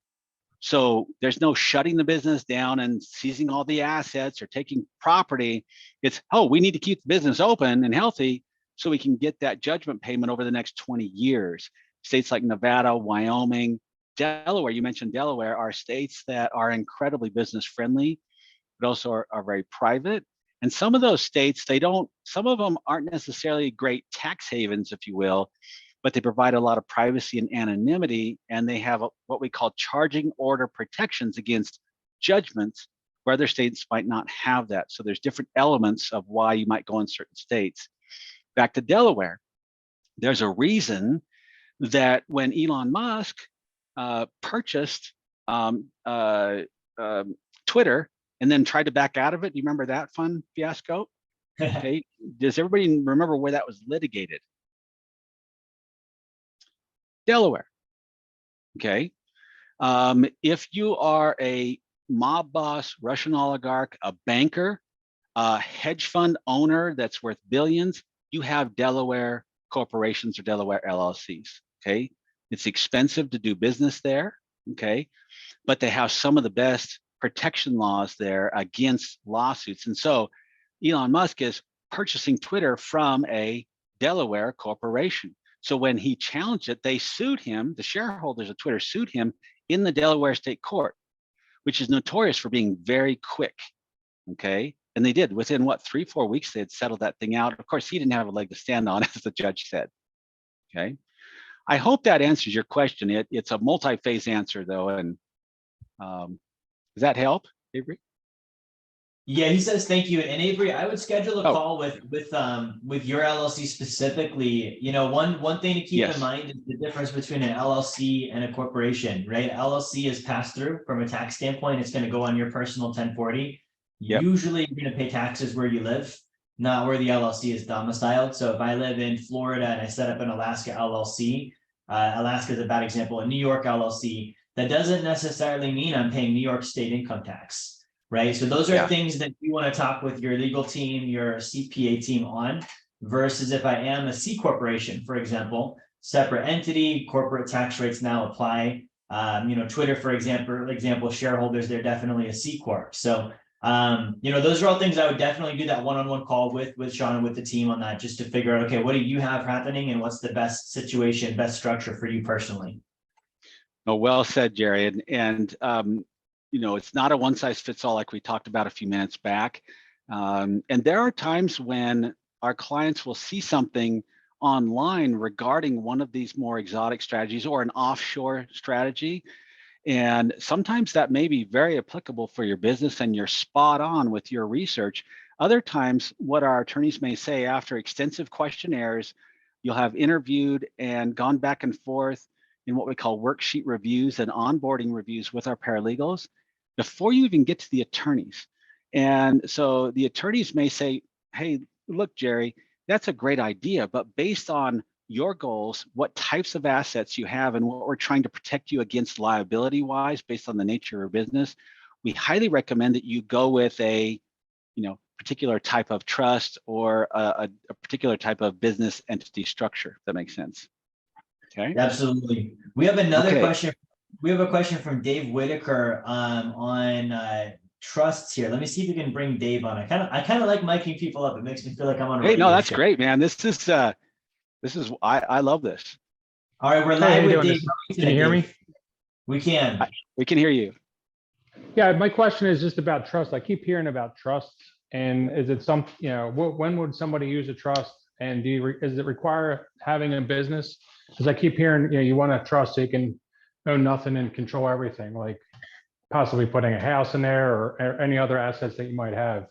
So there's no shutting the business down and seizing all the assets or taking property. It's, oh, we need to keep the business open and healthy so we can get that judgment payment over the next 20 years. States like Nevada, Wyoming, Delaware, you mentioned Delaware, are states that are incredibly business friendly, but also are very private. And some of those states, some of them aren't necessarily great tax havens, if you will, but they provide a lot of privacy and anonymity, and they have what we call charging order protections against judgments, where other states might not have that. So there's different elements of why you might go in certain states. Back to Delaware, there's a reason that when Elon Musk purchased Twitter and then tried to back out of it, do you remember that fun fiasco? Okay, does everybody remember where that was litigated? Delaware. Okay. If you are a mob boss, Russian oligarch, a banker, a hedge fund owner that's worth billions, you have Delaware corporations or Delaware LLCs. Okay. It's expensive to do business there. Okay. But they have some of the best protection laws there against lawsuits. And so Elon Musk is purchasing Twitter from a Delaware corporation. So when he challenged it, they sued him, the shareholders of Twitter sued him in the Delaware state court, which is notorious for being very quick, okay? And they did, within what, 3-4 weeks, they had settled that thing out. Of course, he didn't have a leg to stand on, as the judge said, okay? I hope that answers your question. It's a multi-phase answer though, and does that help, Avery? Yeah, he says thank you. And Avery, I would schedule a call with your LLC specifically. You know, one thing to keep in mind is the difference between an LLC and a corporation, right? LLC is passed through from a tax standpoint. It's going to go on your personal 1040. Yep. Usually you're going to pay taxes where you live, not where the LLC is domiciled. So if I live in Florida and I set up an Alaska LLC, Alaska is a bad example, a New York LLC, that doesn't necessarily mean I'm paying New York state income tax. Right. So those are things that you want to talk with your legal team, your CPA team on, versus if I am a C corporation, for example, separate entity, corporate tax rates now apply. You know, Twitter, for example, shareholders, they're definitely a C corp. So, you know, those are all things I would definitely do that one-on-one call with Sean and with the team on that, just to figure out, okay, what do you have happening and what's the best situation, best structure for you personally? Oh, well said, Jerry. And you know, it's not a one size fits all like we talked about a few minutes back. And there are times when our clients will see something online regarding one of these more exotic strategies or an offshore strategy. And sometimes that may be very applicable for your business and you're spot on with your research. Other times, what our attorneys may say after extensive questionnaires, you'll have interviewed and gone back and forth in what we call worksheet reviews and onboarding reviews with our paralegals before you even get to the attorneys. And so the attorneys may say, hey, look, Jerry, that's a great idea, but based on your goals, what types of assets you have, and what we're trying to protect you against liability-wise based on the nature of your business, we highly recommend that you go with a particular type of trust or a particular type of business entity structure, if that makes sense. Okay. Absolutely. We have another question. We have a question from Dave Whitaker on trusts here. Let me see if we can bring Dave on. I kind of like miking people up. It makes me feel like I'm on a radio no, that's show. great, man. This is I love this. All right, we're live with Dave. Can you hear me? We can. We can hear you. Yeah, my question is just about trust. I keep hearing about trusts, and is it when would somebody use a trust, and does it require having a business? Because I keep hearing you want a trust so you can own nothing and control everything, like possibly putting a house in there or any other assets that you might have.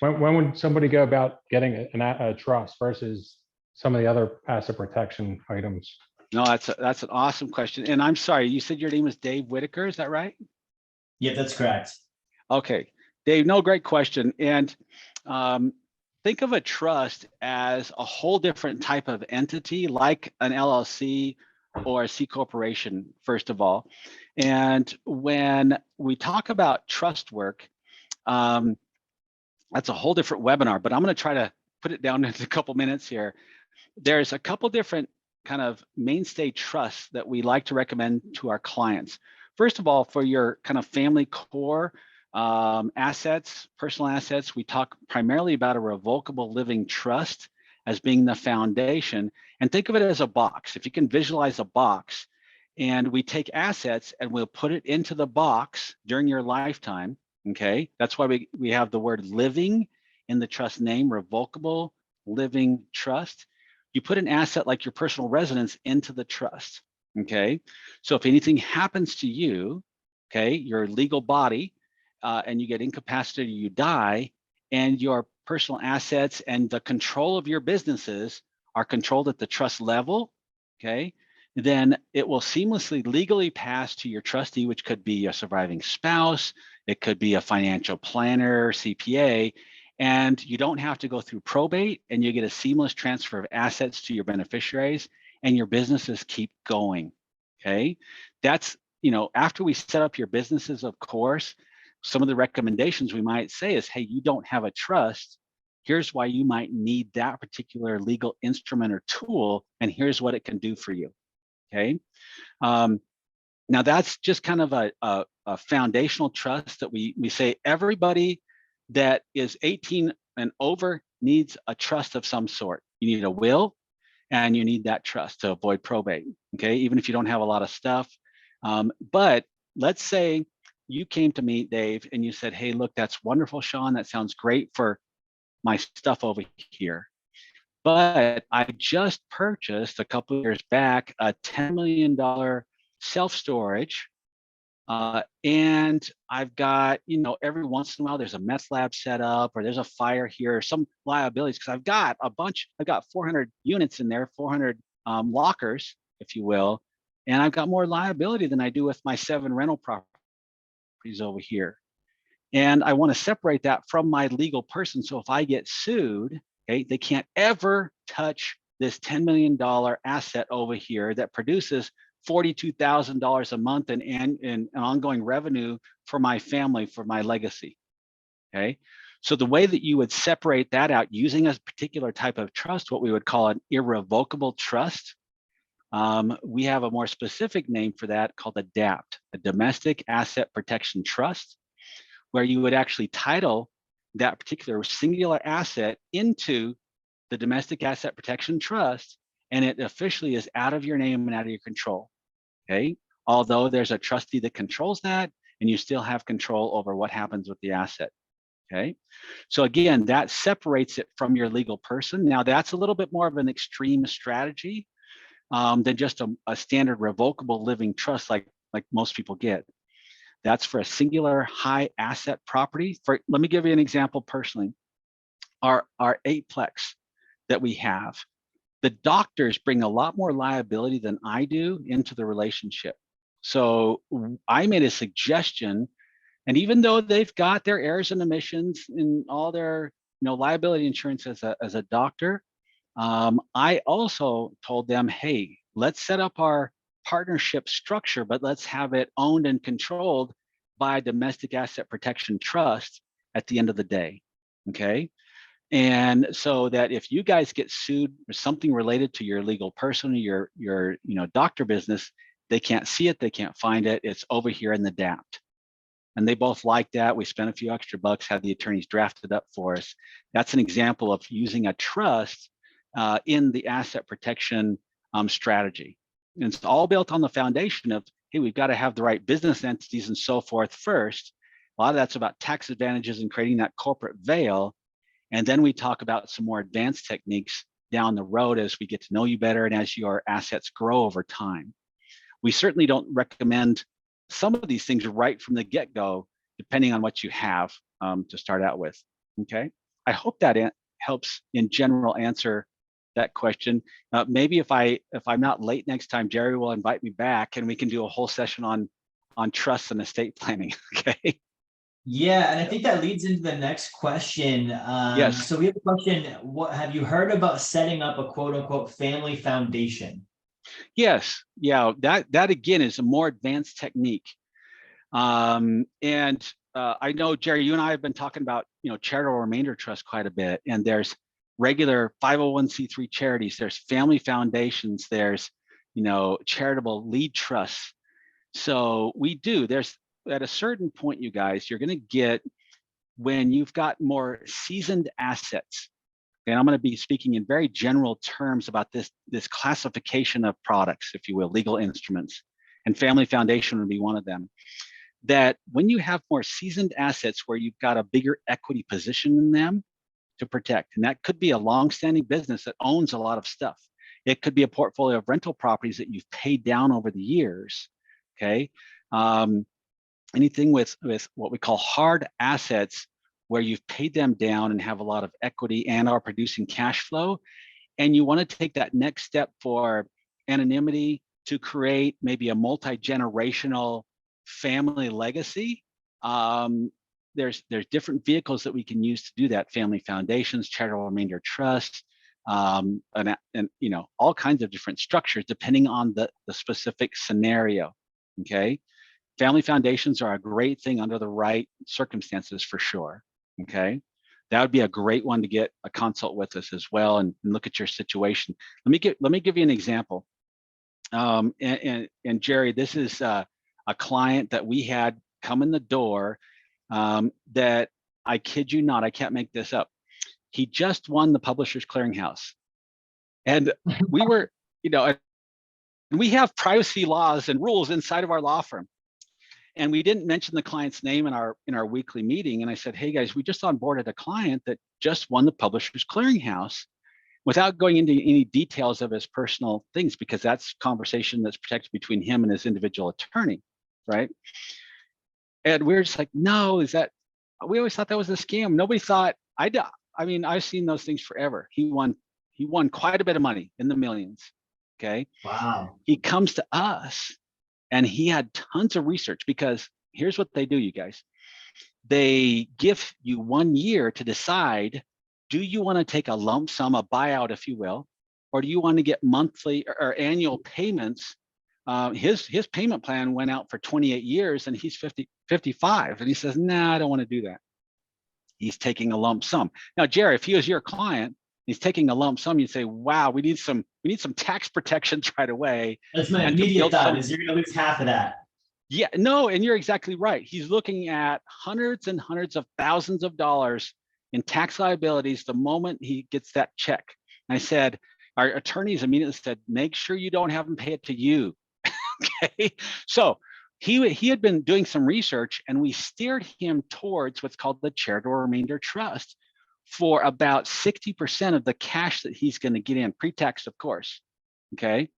When would somebody go about getting a trust versus some of the other asset protection items? No, that's an awesome question. And I'm sorry, you said your name is Dave Whitaker, is that right? Yeah, that's correct. Okay, Dave, no, great question. And think of a trust as a whole different type of entity, like an LLC or a C corporation, first of all. And when we talk about trust work, that's a whole different webinar, but I'm going to try to put it down into a couple minutes here. There's a couple different kind of mainstay trusts that we like to recommend to our clients. First of all, for your kind of family core assets, personal assets, we talk primarily about a revocable living trust as being the foundation. And think of it as a box. If you can visualize a box, and we take assets and we'll put it into the box during your lifetime, okay? That's why we have the word living in the trust name, revocable living trust. You put an asset like your personal residence into the trust, okay? So if anything happens to you, okay, your legal body, and you get incapacitated, you die, and your personal assets and the control of your businesses are controlled at the trust level, okay, then it will seamlessly legally pass to your trustee, which could be a surviving spouse, it could be a financial planner, CPA, and you don't have to go through probate, and you get a seamless transfer of assets to your beneficiaries, and your businesses keep going, okay? That's, after we set up your businesses, of course, some of the recommendations we might say is, hey, you don't have a trust. Here's why you might need that particular legal instrument or tool, and here's what it can do for you, okay? Now that's just kind of a foundational trust that we say everybody that is 18 and over needs a trust of some sort. You need a will, and you need that trust to avoid probate, okay? Even if you don't have a lot of stuff. But let's say you came to me, Dave, and you said, hey, look, that's wonderful, Sean. That sounds great for my stuff over here. But I just purchased a couple of years back a $10 million self-storage. And I've got, every once in a while, there's a meth lab set up, or there's a fire here, or some liabilities, because I've got 400 units in there, 400 lockers, if you will. And I've got more liability than I do with my 7 rental properties over here. And I want to separate that from my legal person. So if I get sued, okay, they can't ever touch this $10 million asset over here that produces $42,000 a month in ongoing revenue for my family, for my legacy, okay? So the way that you would separate that out using a particular type of trust, what we would call an irrevocable trust, we have a more specific name for that called a DAPT, a Domestic Asset Protection Trust, where you would actually title that particular singular asset into the Domestic Asset Protection Trust, and it officially is out of your name and out of your control, okay? Although there's a trustee that controls that, and you still have control over what happens with the asset, okay? So again, that separates it from your legal person. Now that's a little bit more of an extreme strategy than just a standard revocable living trust like like most people get. That's for a singular high asset property. Let me give you an example personally. Our eightplex that we have, the doctors bring a lot more liability than I do into the relationship. So I made a suggestion, and even though they've got their errors and omissions in all their liability insurance as a doctor, I also told them, hey, let's set up our partnership structure, but let's have it owned and controlled by a domestic asset protection trust at the end of the day. Okay. And so that if you guys get sued or something related to your legal person, your doctor business, they can't see it, they can't find it. It's over here in the DAPT. And they both like that. We spent a few extra bucks, had the attorneys drafted up for us. That's an example of using a trust in the asset protection strategy. And it's all built on the foundation of, hey, we've got to have the right business entities and so forth first. A lot of that's about tax advantages and creating that corporate veil. And then we talk about some more advanced techniques down the road as we get to know you better and as your assets grow over time. We certainly don't recommend some of these things right from the get-go, depending on what you have to start out with. Okay, I hope that helps in general answer that question. Maybe if I'm not late next time, Jerry will invite me back and we can do a whole session on trust and estate planning. Okay. Yeah, and I think that leads into the next question. Yes. So we have a question. What have you heard about setting up a quote unquote family foundation? Yes. Yeah. That again is a more advanced technique. I know, Jerry, you and I have been talking about charitable remainder trust quite a bit, and there's regular 501c3 charities, there's family foundations, there's charitable lead trusts. So there's at a certain point, you guys, you're going to get, when you've got more seasoned assets, and I'm going to be speaking in very general terms about this classification of products, if you will, legal instruments, and family foundation would be one of them, that when you have more seasoned assets where you've got a bigger equity position in them to protect, and that could be a long-standing business that owns a lot of stuff. It could be a portfolio of rental properties that you've paid down over the years, okay? Anything with what we call hard assets, where you've paid them down and have a lot of equity and are producing cash flow, and you want to take that next step for anonymity to create maybe a multi-generational family legacy. There's different vehicles that we can use to do that: family foundations, charitable remainder trusts, and all kinds of different structures depending on the specific scenario. Okay. Family foundations are a great thing under the right circumstances for sure. Okay, that would be a great one to get a consult with us as well and look at your situation. Let me give you an example. And Jerry, this is a client that we had come in the door that, I kid you not, I can't make this up. He just won the Publishers Clearinghouse, and we were, we have privacy laws and rules inside of our law firm. And we didn't mention the client's name in our weekly meeting. And I said, hey guys, we just onboarded a client that just won the Publishers Clearinghouse, without going into any details of his personal things, because that's conversation that's protected between him and his individual attorney, right? And we're just like, no, we always thought that was a scam. Nobody thought, I've seen those things forever. He won quite a bit of money, in the millions. Okay. Wow. He comes to us, and he had tons of research, because here's what they do, you guys. They give you 1 year to decide, do you want to take a lump sum, a buyout, if you will, or do you want to get monthly or annual payments? His payment plan went out for 28 years, and he's 55. And he says, nah, I don't want to do that. He's taking a lump sum. Now, Jerry, if he was your client, he's taking a lump sum, you'd say, wow, we need some tax protections right away. That's my immediate thought, is you're going to lose half of that. Yeah, no, and you're exactly right. He's looking at hundreds and hundreds of thousands of dollars in tax liabilities the moment he gets that check. And I said, our attorneys immediately said, make sure you don't have him pay it to you. Okay, so he had been doing some research, and we steered him towards what's called the charitable remainder trust for about 60% of the cash that he's going to get in, pre-tax, of course. Okay,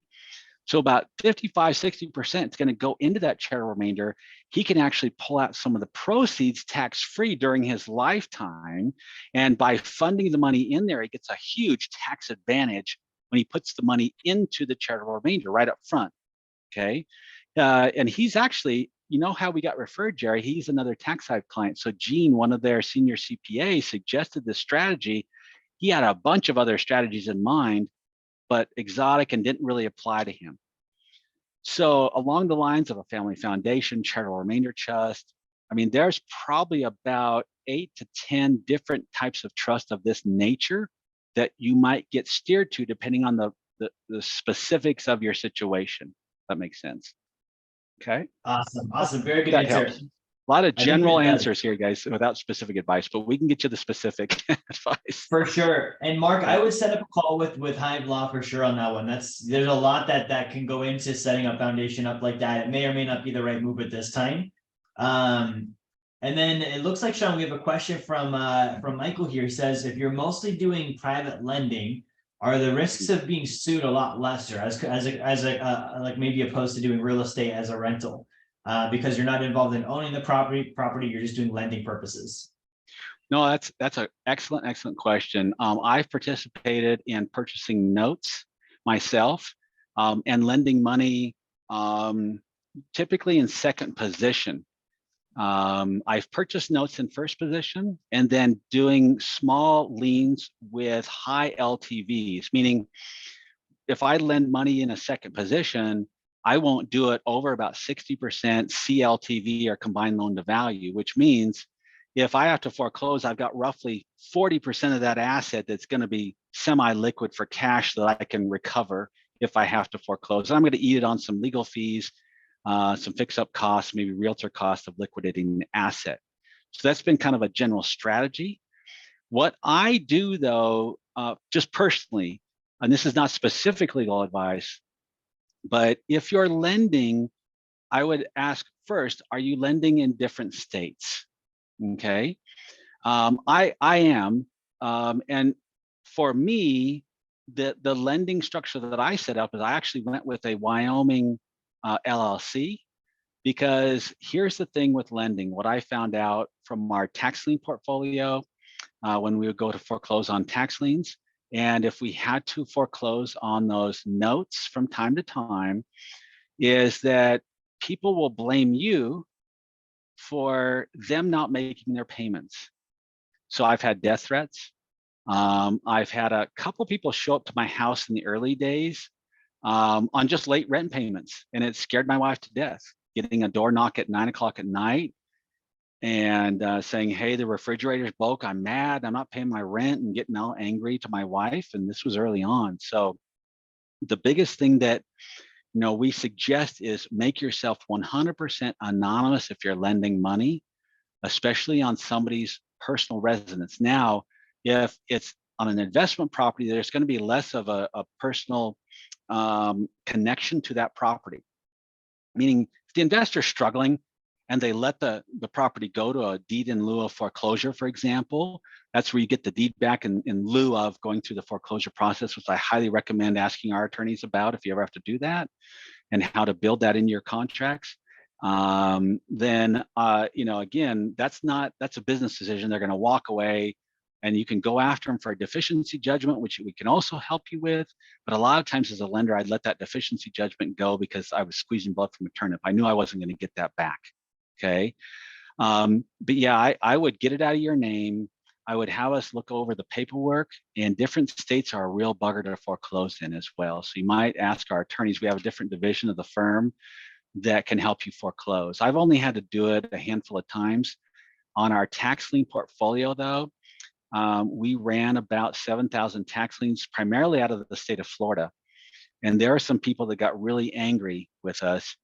So about 55, 60% is going to go into that charitable remainder. He can actually pull out some of the proceeds tax-free during his lifetime. And by funding the money in there, he gets a huge tax advantage when he puts the money into the charitable remainder right up front. Okay. And he's actually, you know how we got referred, Jerry? He's another tax Hive client. So Gene, one of their senior CPAs, suggested this strategy. He had a bunch of other strategies in mind, but exotic and didn't really apply to him. So along the lines of a family foundation, charitable remainder trust, I mean, there's probably about 8 to 10 different types of trust of this nature that you might get steered to depending on the specifics of your situation. That makes sense. Okay. Awesome. Awesome. Very good That answer. helps. A lot of I think general it does. answers here, guys, without specific advice, but we can get you the specific advice. For sure. And Mark, I would set up a call with Hive Law for sure on that one. There's a lot that can go into setting a foundation up like that. It may or may not be the right move at this time. And then it looks like, Sean, we have a question from Michael here. He says, if you're mostly doing private lending, are the risks of being sued a lot lesser as like maybe opposed to doing real estate as a rental? Because you're not involved in owning the property, you're just doing lending purposes. No, that's an excellent question. I've participated in purchasing notes myself and lending money typically in second position. I've purchased notes in first position and then doing small liens with high LTVs, meaning if I lend money in a second position, I won't do it over about 60% CLTV or combined loan to value, which means if I have to foreclose, I've got roughly 40% of that asset that's going to be semi-liquid for cash that I can recover if I have to foreclose. And I'm going to eat it on some legal fees, some fix-up costs, maybe realtor costs of liquidating the asset. So that's been kind of a general strategy. What I do, though, just personally, and this is not specific legal advice, but if you're lending, I would ask first, are you lending in different states? Okay, I am, and for me, the lending structure that I set up is I actually went with a Wyoming LLC, because here's the thing with lending. What I found out from our tax lien portfolio when we would go to foreclose on tax liens, and if we had to foreclose on those notes from time to time, is that people will blame you for them not making their payments. So I've had death threats. I've had a couple people show up to my house in the early days on just late rent payments, and it scared my wife to death. Getting a door knock at 9 o'clock at night and saying, hey, the refrigerator's broke, I'm mad, I'm not paying my rent, and getting all angry to my wife. And this was early on. So the biggest thing that we suggest is make yourself 100% anonymous if you're lending money, especially on somebody's personal residence. Now, if it's on an investment property, there's going to be less of a personal connection to that property. Meaning, if the investor's struggling and they let the property go to a deed in lieu of foreclosure, for example, that's where you get the deed back in lieu of going through the foreclosure process, which I highly recommend asking our attorneys about if you ever have to do that, and how to build that into your contracts. Then again, that's a business decision. They're going to walk away, and you can go after them for a deficiency judgment, which we can also help you with. But a lot of times as a lender, I'd let that deficiency judgment go because I was squeezing blood from a turnip. I knew I wasn't going to get that back. Okay. But yeah, I would get it out of your name. I would have us look over the paperwork, and different states are a real bugger to foreclose in as well. So you might ask our attorneys. We have a different division of the firm that can help you foreclose. I've only had to do it a handful of times. On our tax lien portfolio, though, we ran about 7,000 tax liens, primarily out of the state of Florida. And there are some people that got really angry with us,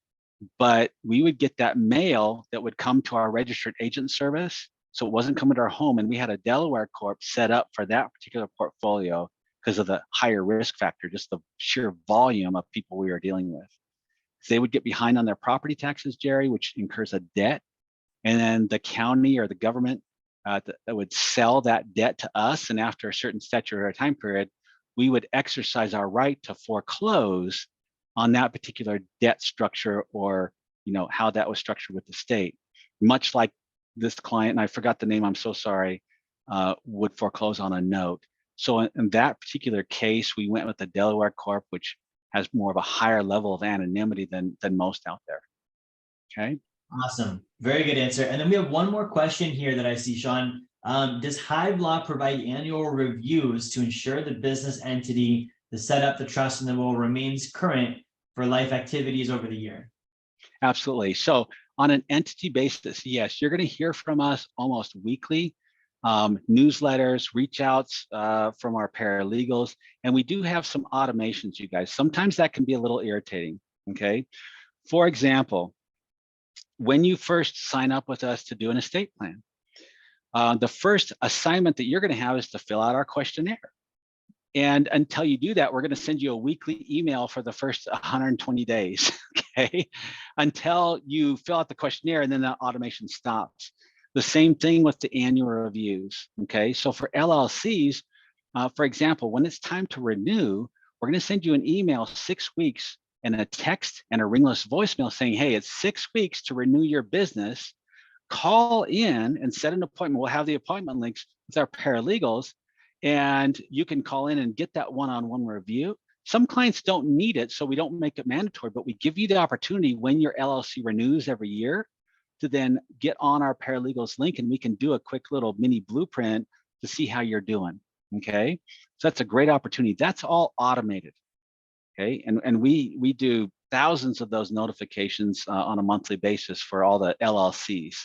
but we would get that mail that would come to our registered agent service. So it wasn't coming to our home. And we had a Delaware Corp set up for that particular portfolio because of the higher risk factor, just the sheer volume of people we were dealing with. They would get behind on their property taxes, Jerry, which incurs a debt. And then the county or the government that would sell that debt to us. And after a certain statutory time period, we would exercise our right to foreclose on that particular debt structure, or how that was structured with the state. Much like this client, and I forgot the name, I'm so sorry, would foreclose on a note. So in that particular case, we went with the Delaware Corp, which has more of a higher level of anonymity than most out there. Okay. Awesome. Very good answer. And then we have one more question here that I see, Sean. Does Hive Law provide annual reviews to ensure the business entity, the setup, the trust, and the will remains current for life activities over the year? Absolutely. So on an entity basis, yes, you're going to hear from us almost weekly. Newsletters, reach outs from our paralegals, and we do have some automations, you guys. Sometimes that can be a little irritating. Okay. For example, when you first sign up with us to do an estate plan, the first assignment that you're going to have is to fill out our questionnaire. And until you do that, we're going to send you a weekly email for the first 120 days, okay? Until you fill out the questionnaire, and then the automation stops. The same thing with the annual reviews, okay? So for LLCs, for example, when it's time to renew, we're going to send you an email 6 weeks and a text and a ringless voicemail saying, hey, it's 6 weeks to renew your business. Call in and set an appointment. We'll have the appointment links with our paralegals, and you can call in and get that one-on-one review. Some clients don't need it, so we don't make it mandatory, but we give you the opportunity when your LLC renews every year to then get on our paralegals link, and we can do a quick little mini blueprint to see how you're doing, okay? So that's a great opportunity. That's all automated, okay? And we do thousands of those notifications on a monthly basis for all the LLCs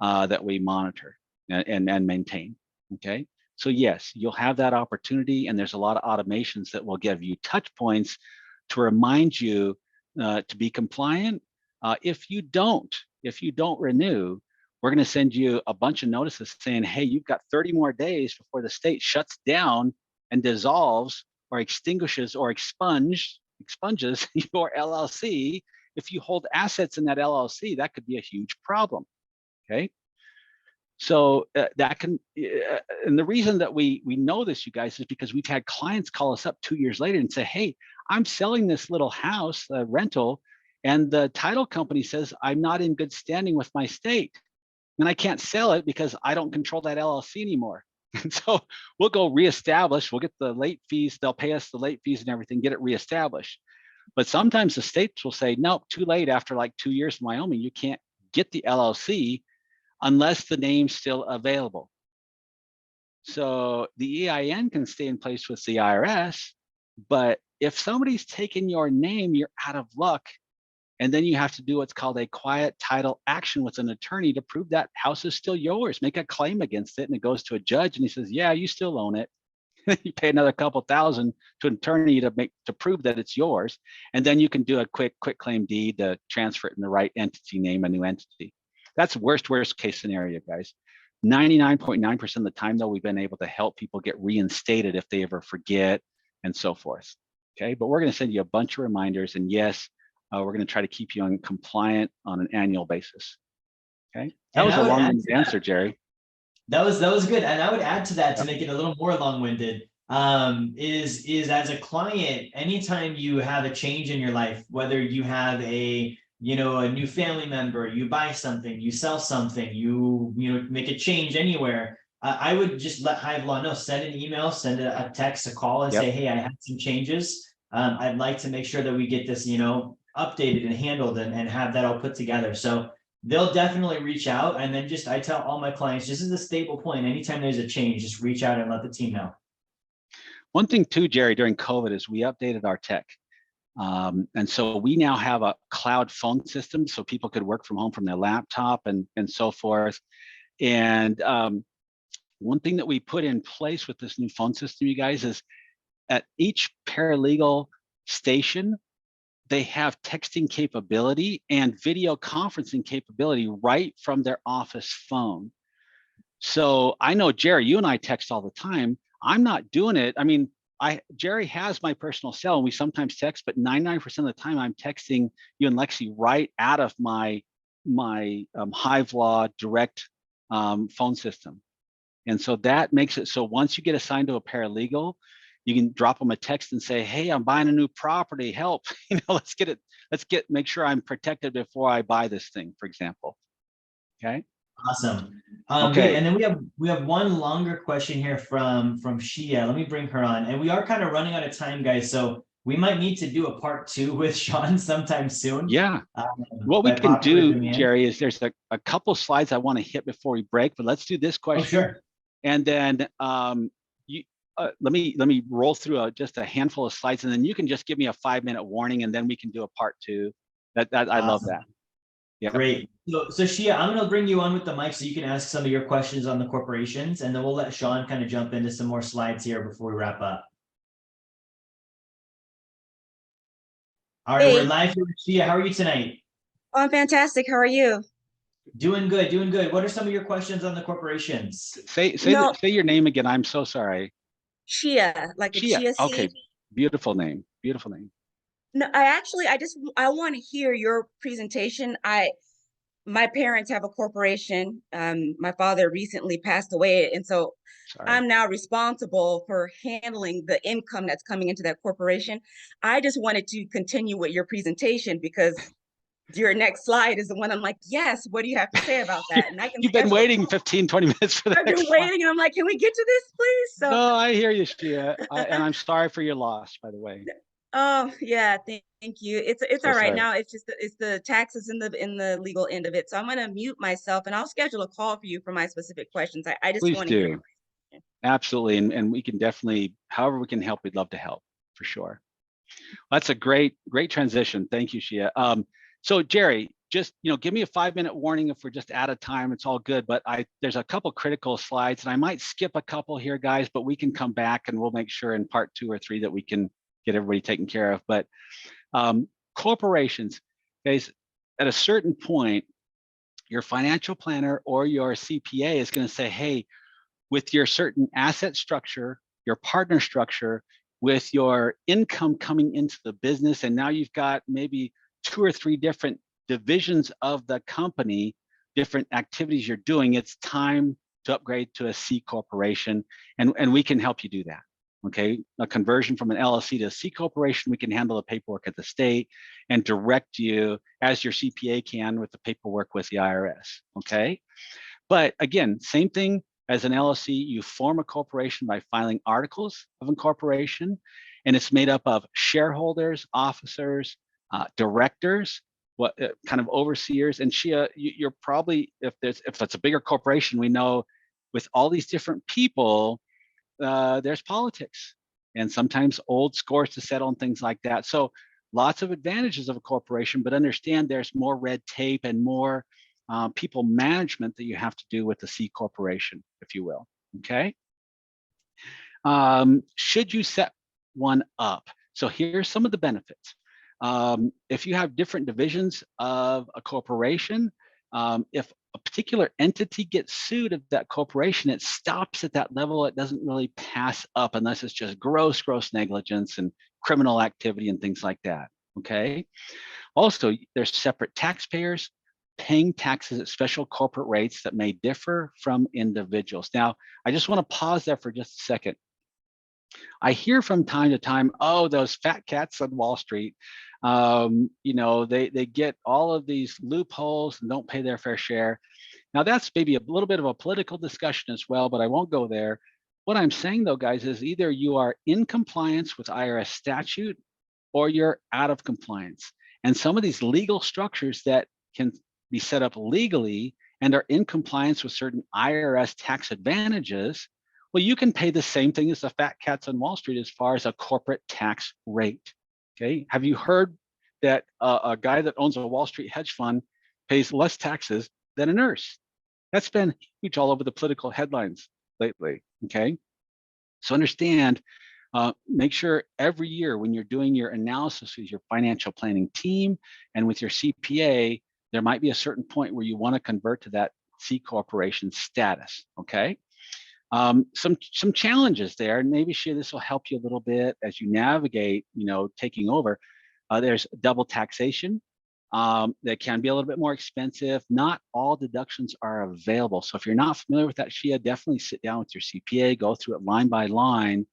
that we monitor and maintain, okay? So yes, you'll have that opportunity, and there's a lot of automations that will give you touch points to remind you to be compliant. If you don't renew, we're going to send you a bunch of notices saying, hey, you've got 30 more days before the state shuts down and dissolves or extinguishes or expunges your LLC. If you hold assets in that LLC, that could be a huge problem, okay? So that can, and the reason that we know this, you guys, is because we've had clients call us up 2 years later and say, hey, I'm selling this little house, rental, and the title company says I'm not in good standing with my state, and I can't sell it because I don't control that LLC anymore. And so we'll go reestablish, we'll get the late fees, they'll pay us the late fees and everything, get it reestablished. But sometimes the states will say, nope, too late, after like 2 years in Wyoming, you can't get the LLC unless the name's still available. So the EIN can stay in place with the IRS, but if somebody's taken your name, you're out of luck. And then you have to do what's called a quiet title action with an attorney to prove that house is still yours. Make a claim against it, and it goes to a judge, and he says, yeah, you still own it. You pay another couple thousand to an attorney to prove that it's yours. And then you can do a quick claim deed to transfer it in the right entity name, a new entity. That's worst case scenario, guys. 99.9% of the time, though, we've been able to help people get reinstated if they ever forget and so forth. Okay, but we're going to send you a bunch of reminders, and yes, we're going to try to keep you on compliant on an annual basis. Okay, that was a long-winded answer, Jerry. That was good, and I would add to that to make it a little more long-winded. Is as a client, anytime you have a change in your life, whether you have a new family member, you buy something, you sell something, you make a change anywhere, I would just let Hive Law know. Send an email, send a text, a call, and say, hey, I had some changes. I'd like to make sure that we get this updated and handled and have that all put together. So they'll definitely reach out. And then I tell all my clients, just as a stable point, anytime there's a change, just reach out and let the team know. One thing too, Jerry, during COVID is we updated our tech. And so we now have a cloud phone system so people could work from home from their laptop and so forth. And one thing that we put in place with this new phone system, you guys, is at each paralegal station, they have texting capability and video conferencing capability right from their office phone. So I know, Jerry, you and I text all the time. I'm not doing it. I mean, Jerry has my personal cell, and we sometimes text, but 99% of the time I'm texting you and Lexi right out of my Hive Law direct phone system. And so that makes it so once you get assigned to a paralegal, You can drop them a text and say, hey, I'm buying a new property, help. Make sure I'm protected before I buy this thing, for example. Okay. Awesome. Okay. Yeah, and then we have one longer question here from Shia. Let me bring her on. And we are kind of running out of time, guys. So we might need to do a part 2 with Sean sometime soon. Yeah. What we by can popular do, demand. Jerry, is there's a couple slides I want to hit before we break, but let's do this question. Oh, sure. And then let me roll through just a handful of slides, and then you can just give me a 5-minute warning, and then we can do a part 2. I love that. Yeah. Great. So Shia, I'm going to bring you on with the mic so you can ask some of your questions on the corporations, and then we'll let Sean kind of jump into some more slides here before we wrap up. All right, we're live here with Shia. How are you tonight? Oh, I'm fantastic. How are you? Doing good, doing good. What are some of your questions on the corporations? Say your name again. I'm so sorry. Shia, like a chia seed. Okay, beautiful name. Beautiful name. No, I want to hear your presentation. My parents have a corporation. My father recently passed away, and so I'm now responsible for handling the income that's coming into that corporation. I just wanted to continue with your presentation because your next slide is the one I'm like, yes, what do you have to say about that? And I can. You've been waiting 15, 20 minutes for that. I've been waiting, and I'm like, can we get to this, please? So. No, I hear you, Shia, and I'm sorry for your loss, by the way. Oh yeah, thank you. It's So all right sorry. now. It's just it's the taxes in the legal end of it. So I'm gonna mute myself, and I'll schedule a call for you for my specific questions. I just want to hear. Absolutely, and we can definitely, however we can help, we'd love to help for sure. That's a great transition. Thank you, Shia. So Jerry, just give me a 5-minute warning if we're just out of time. It's all good, but there's a couple critical slides, and I might skip a couple here, guys, but we can come back and we'll make sure in part 2 or 3 that we can get everybody taken care of. But corporations, guys, at a certain point, your financial planner or your CPA is going to say, hey, with your certain asset structure, your partner structure, with your income coming into the business, and now you've got maybe 2 or 3 different divisions of the company, different activities you're doing, it's time to upgrade to a C corporation, and we can help you do that. Okay, a conversion from an LLC to a C corporation, we can handle the paperwork at the state and direct you as your CPA can with the paperwork with the IRS. Okay, but again, same thing as an LLC, you form a corporation by filing articles of incorporation, and it's made up of shareholders, officers, directors, kind of overseers. And Shia, you're probably, if it's a bigger corporation, we know with all these different people, there's politics and sometimes old scores to settle and things like that. So lots of advantages of a corporation, but understand there's more red tape and more people management that you have to do with the C corporation, if you will. Okay. Should you set one up? So here's some of the benefits. If you have different divisions of a corporation, if a particular entity gets sued of that corporation, it stops at that level. It doesn't really pass up unless it's just gross negligence and criminal activity and things like that. Okay. Also, there's separate taxpayers paying taxes at special corporate rates that may differ from individuals. Now, I just want to pause there for just a second. I hear from time to time, oh, those fat cats on Wall Street, they get all of these loopholes and don't pay their fair share. Now, that's maybe a little bit of a political discussion as well, but I won't go there. What I'm saying, though, guys, is either you are in compliance with IRS statute or you're out of compliance. And some of these legal structures that can be set up legally and are in compliance with certain IRS tax advantages, well, you can pay the same thing as the fat cats on Wall Street as far as a corporate tax rate. Okay, have you heard that a guy that owns a Wall Street hedge fund pays less taxes than a nurse? That's been huge all over the political headlines lately. Okay, so understand, make sure every year when you're doing your analysis with your financial planning team and with your CPA, there might be a certain point where you want to convert to that C corporation status. Okay. Some challenges there, and maybe Shia, this will help you a little bit as you navigate, taking over. There's double taxation that can be a little bit more expensive. Not all deductions are available. So if you're not familiar with that, Shia, definitely sit down with your CPA, go through it line by line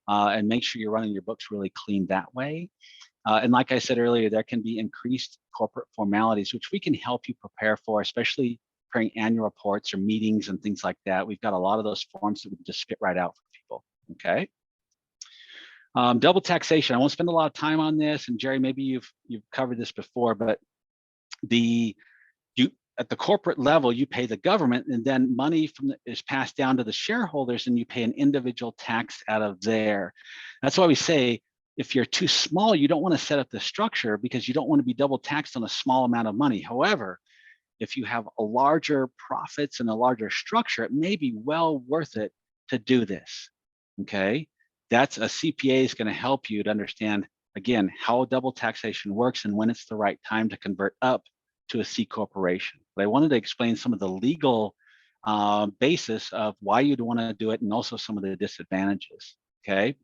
and make sure you're running your books really clean that way. And like I said earlier, there can be increased corporate formalities, which we can help you prepare for, especially preparing annual reports or meetings and things like that. We've got a lot of those forms that we can just spit right out for people, okay? Double taxation, I won't spend a lot of time on this, and Jerry, maybe you've covered this before, but at the corporate level, you pay the government, and then money is passed down to the shareholders, and you pay an individual tax out of there. That's why we say, if you're too small, you don't want to set up this structure because you don't want to be double taxed on a small amount of money. However, if you have a larger profits and a larger structure, it may be well worth it to do this, okay? That's a CPA is going to help you to understand, again, how double taxation works and when it's the right time to convert up to a C corporation. But I wanted to explain some of the legal basis of why you'd want to do it and also some of the disadvantages, okay?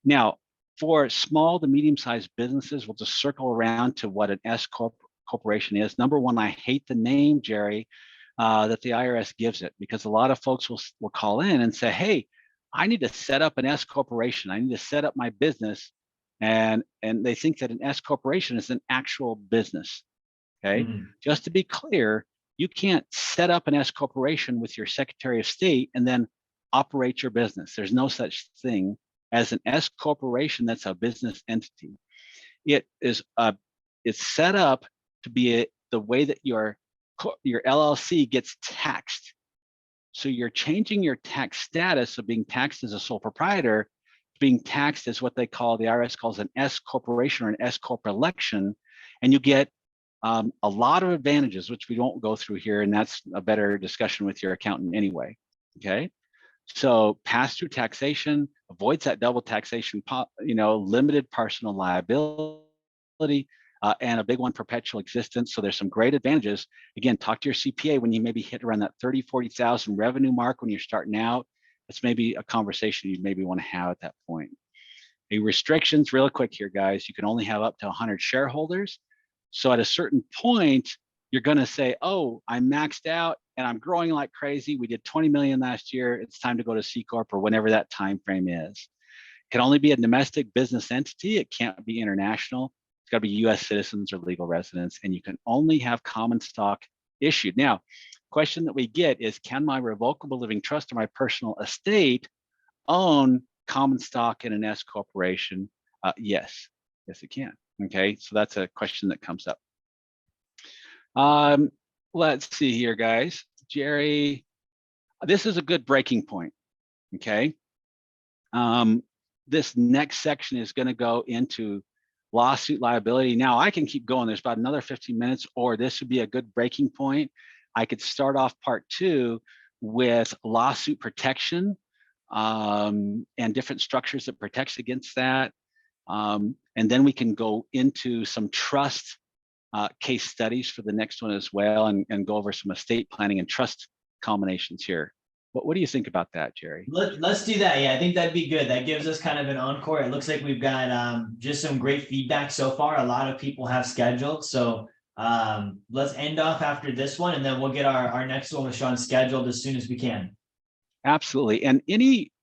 Now, for small to medium-sized businesses, we'll just circle around to what an S corporation is. Number one, I hate the name, Jerry, that the IRS gives it, because a lot of folks will call in and say, hey, I need to set up an S corporation. I need to set up my business. And they think that an S corporation is an actual business, okay? Just to be clear, you can't set up an S corporation with your Secretary of State and then operate your business. There's no such thing as an S corporation. That's a business entity. It's set up to be the way that your LLC gets taxed. So you're changing your tax status of being taxed as a sole proprietor, being taxed as what they call, the IRS calls an S corporation or an S corp election, and you get a lot of advantages, which we won't go through here, and that's a better discussion with your accountant anyway, okay? So pass-through taxation avoids that double taxation, limited personal liability, and a big one, perpetual existence. So there's some great advantages. Again, talk to your CPA when you maybe hit around that 30, 40,000 revenue mark when you're starting out. That's maybe a conversation you maybe want to have at that point. The restrictions, real quick here, guys, you can only have up to 100 shareholders. So at a certain point, you're going to say, oh, I'm maxed out and I'm growing like crazy. We did 20 million last year. It's time to go to C Corp or whenever that time frame is. It can only be a domestic business entity. It can't be international. It's got to be US citizens or legal residents, and you can only have common stock issued. Now, question that we get is, can my revocable living trust or my personal estate own common stock in an S corporation? Yes, it can. Okay, so that's a question that comes up. Let's see here, guys. Jerry, this is a good breaking point, okay? This next section is gonna go into lawsuit liability. Now, I can keep going. There's about another 15 minutes, or this would be a good breaking point. I could start off part 2 with lawsuit protection and different structures that protects against that. And then we can go into some trust case studies for the next one as well, and go over some estate planning and trust combinations here. What do you think about that, Jerry? Let's do that. Yeah, I think that'd be good. That gives us kind of an encore. It looks like we've got just some great feedback so far. A lot of people have scheduled. So let's end off after this one, and then we'll get our next one with Sean scheduled as soon as we can. Absolutely. And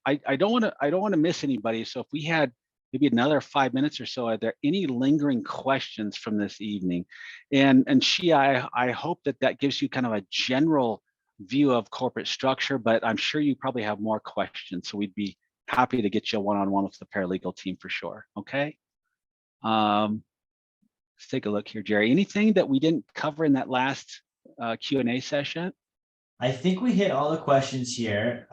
I don't want to miss anybody. So if we had maybe another 5 minutes or so, are there any lingering questions from this evening? And I hope that gives you kind of a general view of corporate structure, but I'm sure you probably have more questions. So we'd be happy to get you a one-on-one with the paralegal team for sure. Okay. Let's take a look here, Jerry. Anything that we didn't cover in that last Q&A session? I think we hit all the questions here.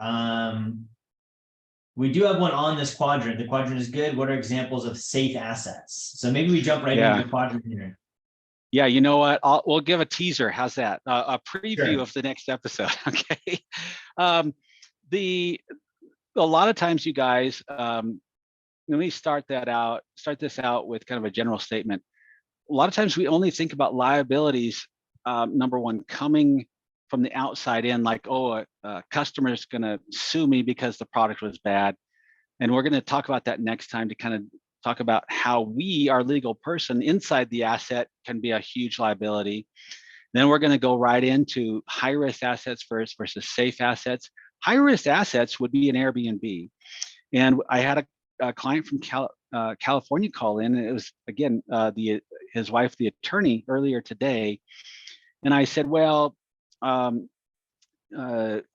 We do have one on this quadrant. The quadrant is good. What are examples of safe assets? So maybe we jump right into the quadrant here. Yeah, you know what? We'll give a teaser. How's that? A preview of the next episode. Okay. A lot of times, you guys, let me start this out with kind of a general statement. A lot of times we only think about liabilities, number one, coming from the outside in, like, oh, a customer is going to sue me because the product was bad. And we're going to talk about that next time, to kind of talk about how we, our legal person inside the asset, can be a huge liability. Then we're going to go right into high-risk assets versus safe assets. High-risk assets would be an Airbnb. And I had a client from California call in, and it was again his wife, the attorney, earlier today, and I said, well, I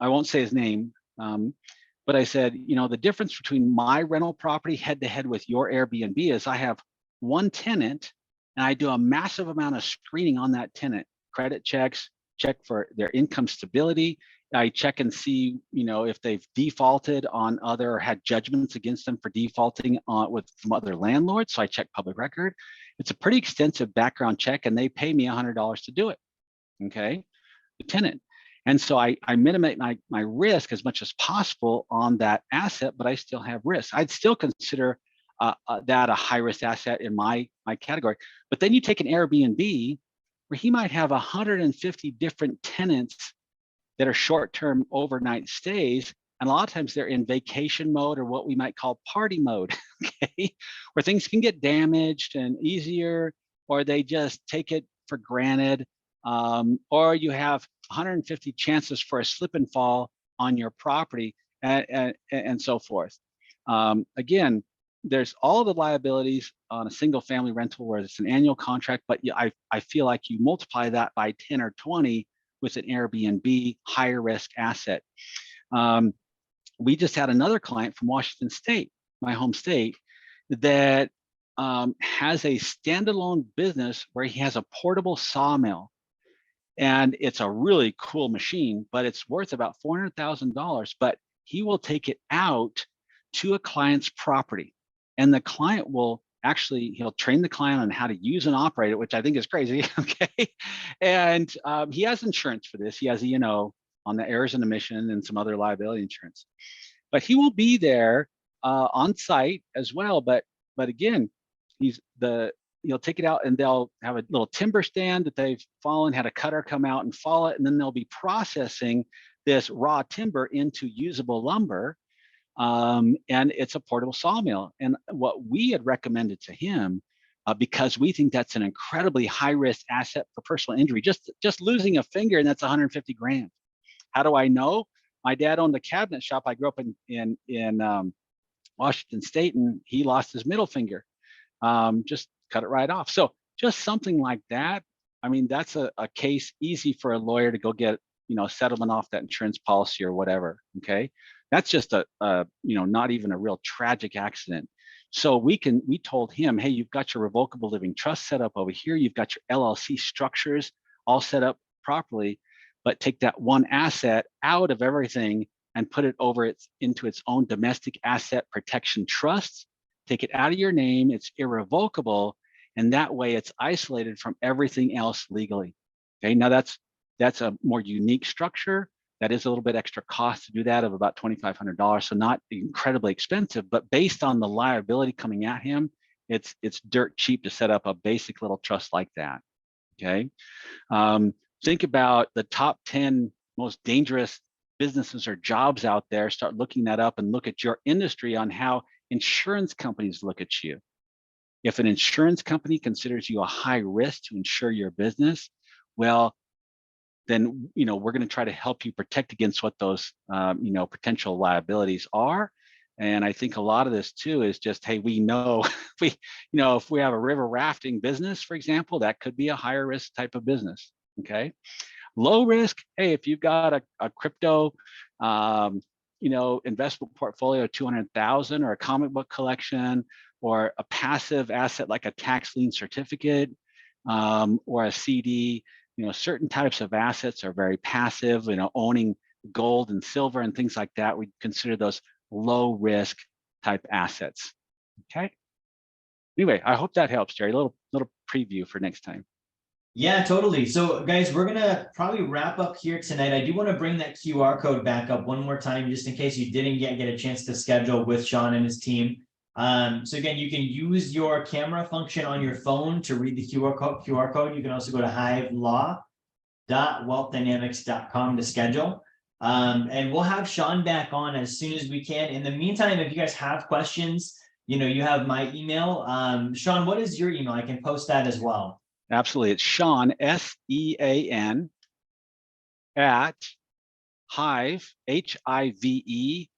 won't say his name, but I said, the difference between my rental property head to head with your Airbnb is I have one tenant, and I do a massive amount of screening on that tenant, credit checks, check for their income stability. I check and see, if they've defaulted on other or had judgments against them for defaulting from other landlords. So I check public record. It's a pretty extensive background check, and they pay me $100 to do it. Okay, the tenant. And so I minimize my risk as much as possible on that asset, but I still have risk. I'd still consider that a high risk asset in my category. But then you take an Airbnb where he might have 150 different tenants that are short-term overnight stays. And a lot of times they're in vacation mode, or what we might call party mode, okay, where things can get damaged and easier, or they just take it for granted, or you have 150 chances for a slip and fall on your property, and so forth. Again, there's all the liabilities on a single family rental where it's an annual contract, but I feel like you multiply that by 10 or 20 with an Airbnb higher risk asset. We just had another client from Washington State, my home state, that has a standalone business where he has a portable sawmill. And it's a really cool machine, but it's worth about $400,000. But he will take it out to a client's property, and the client will he'll train the client on how to use and operate it, which I think is crazy. Okay, and he has insurance for this. He has on the errors and omission and some other liability insurance. But he will be there on site as well. But again, he'll take it out, and they'll have a little timber stand that they've fallen, had a cutter come out and fall it, and then they'll be processing this raw timber into usable lumber. And it's a portable sawmill. And what we had recommended to him, because we think that's an incredibly high risk asset for personal injury, just losing a finger, and that's 150 grand. How do I know? My dad owned a cabinet shop. I grew up in Washington State, and he lost his middle finger. Just cut it right off. So just something like that. I mean, that's a case easy for a lawyer to go get, settlement off that insurance policy or whatever. Okay. That's just not even a real tragic accident. So we told him, hey, you've got your revocable living trust set up over here. You've got your LLC structures all set up properly, but take that one asset out of everything and put it into its own domestic asset protection trust. Take it out of your name. It's irrevocable. And that way it's isolated from everything else legally. Okay. Now that's a more unique structure. That is a little bit extra cost to do that, of about $2,500. So not incredibly expensive, but based on the liability coming at him, it's dirt cheap to set up a basic little trust like that. Okay. Think about the top 10 most dangerous businesses or jobs out there. Start looking that up and look at your industry on how insurance companies look at you. If an insurance company considers you a high risk to insure your business, well, then we're going to try to help you protect against what those potential liabilities are. And I think a lot of this too is just, hey, we know if we have a river rafting business, for example, that could be a higher risk type of business. Okay, low risk. Hey, if you've got a crypto investment portfolio of 200,000, or a comic book collection, or a passive asset like a tax lien certificate, or a CD. Certain types of assets are very passive, owning gold and silver and things like that. We consider those low risk type assets. Okay. Anyway, I hope that helps, Jerry. A little preview for next time. Yeah, totally. So guys, we're going to probably wrap up here tonight. I do want to bring that QR code back up one more time, just in case you didn't get a chance to schedule with Sean and his team. So again, you can use your camera function on your phone to read the QR code. You can also go to hivelaw.wealthdynamics.com to schedule. And we'll have Sean back on as soon as we can. In the meantime, if you guys have questions, you have my email. Sean, what is your email? I can post that as well. Absolutely. It's Sean, SEAN, at Hive, HIVE.LAW.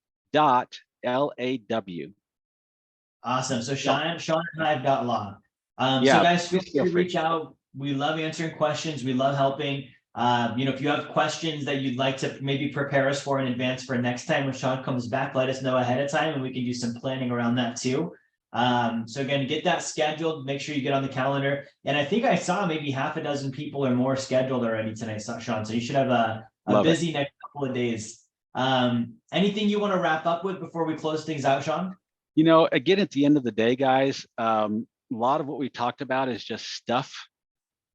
Awesome. So Sean at Hive.law. Yeah, So guys, feel free feel to free. reach out. We love answering questions. We love helping. If you have questions that you'd like to maybe prepare us for in advance for next time when Sean comes back, let us know ahead of time and we can do some planning around that too. So again, get that scheduled, make sure you get on the calendar. And I think I saw maybe half a dozen people or more scheduled already tonight, Sean. So you should have a busy next couple of days. Anything you want to wrap up with before we close things out, Sean? Again, at the end of the day, guys, a lot of what we talked about is just stuff.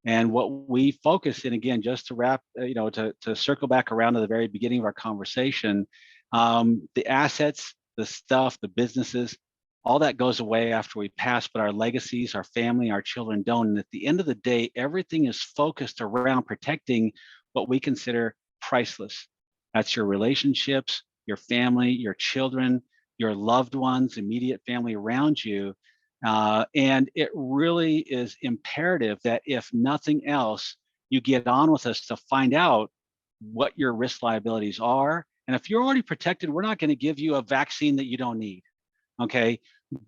And what we focus in, again, just to wrap, to circle back around to the very beginning of our conversation, the assets, the stuff, the businesses, all that goes away after we pass, but our legacies, our family, our children don't. And at the end of the day, everything is focused around protecting what we consider priceless. That's your relationships, your family, your children, your loved ones, immediate family around you. And it really is imperative that if nothing else, you get on with us to find out what your risk liabilities are. And if you're already protected, we're not going to give you a vaccine that you don't need. Okay.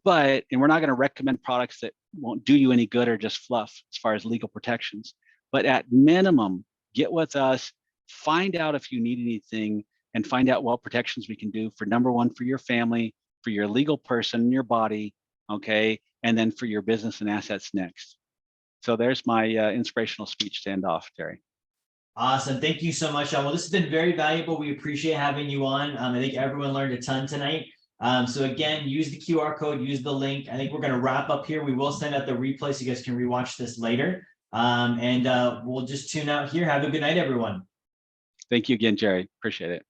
And we're not going to recommend products that won't do you any good or just fluff as far as legal protections. But at minimum, get with us, find out if you need anything, and find out what protections we can do for number one, for your family, for your legal person in your body, okay, and then for your business and assets next. So there's my inspirational speech to end off, Terry. Awesome. Thank you so much, Sean. Well, this has been very valuable. We appreciate having you on. I think everyone learned a ton tonight. So again, use the QR code, use the link. I think we're going to wrap up here. We will send out the replay so you guys can rewatch this later. We'll just tune out here. Have a good night, everyone. Thank you again, Jerry. Appreciate it.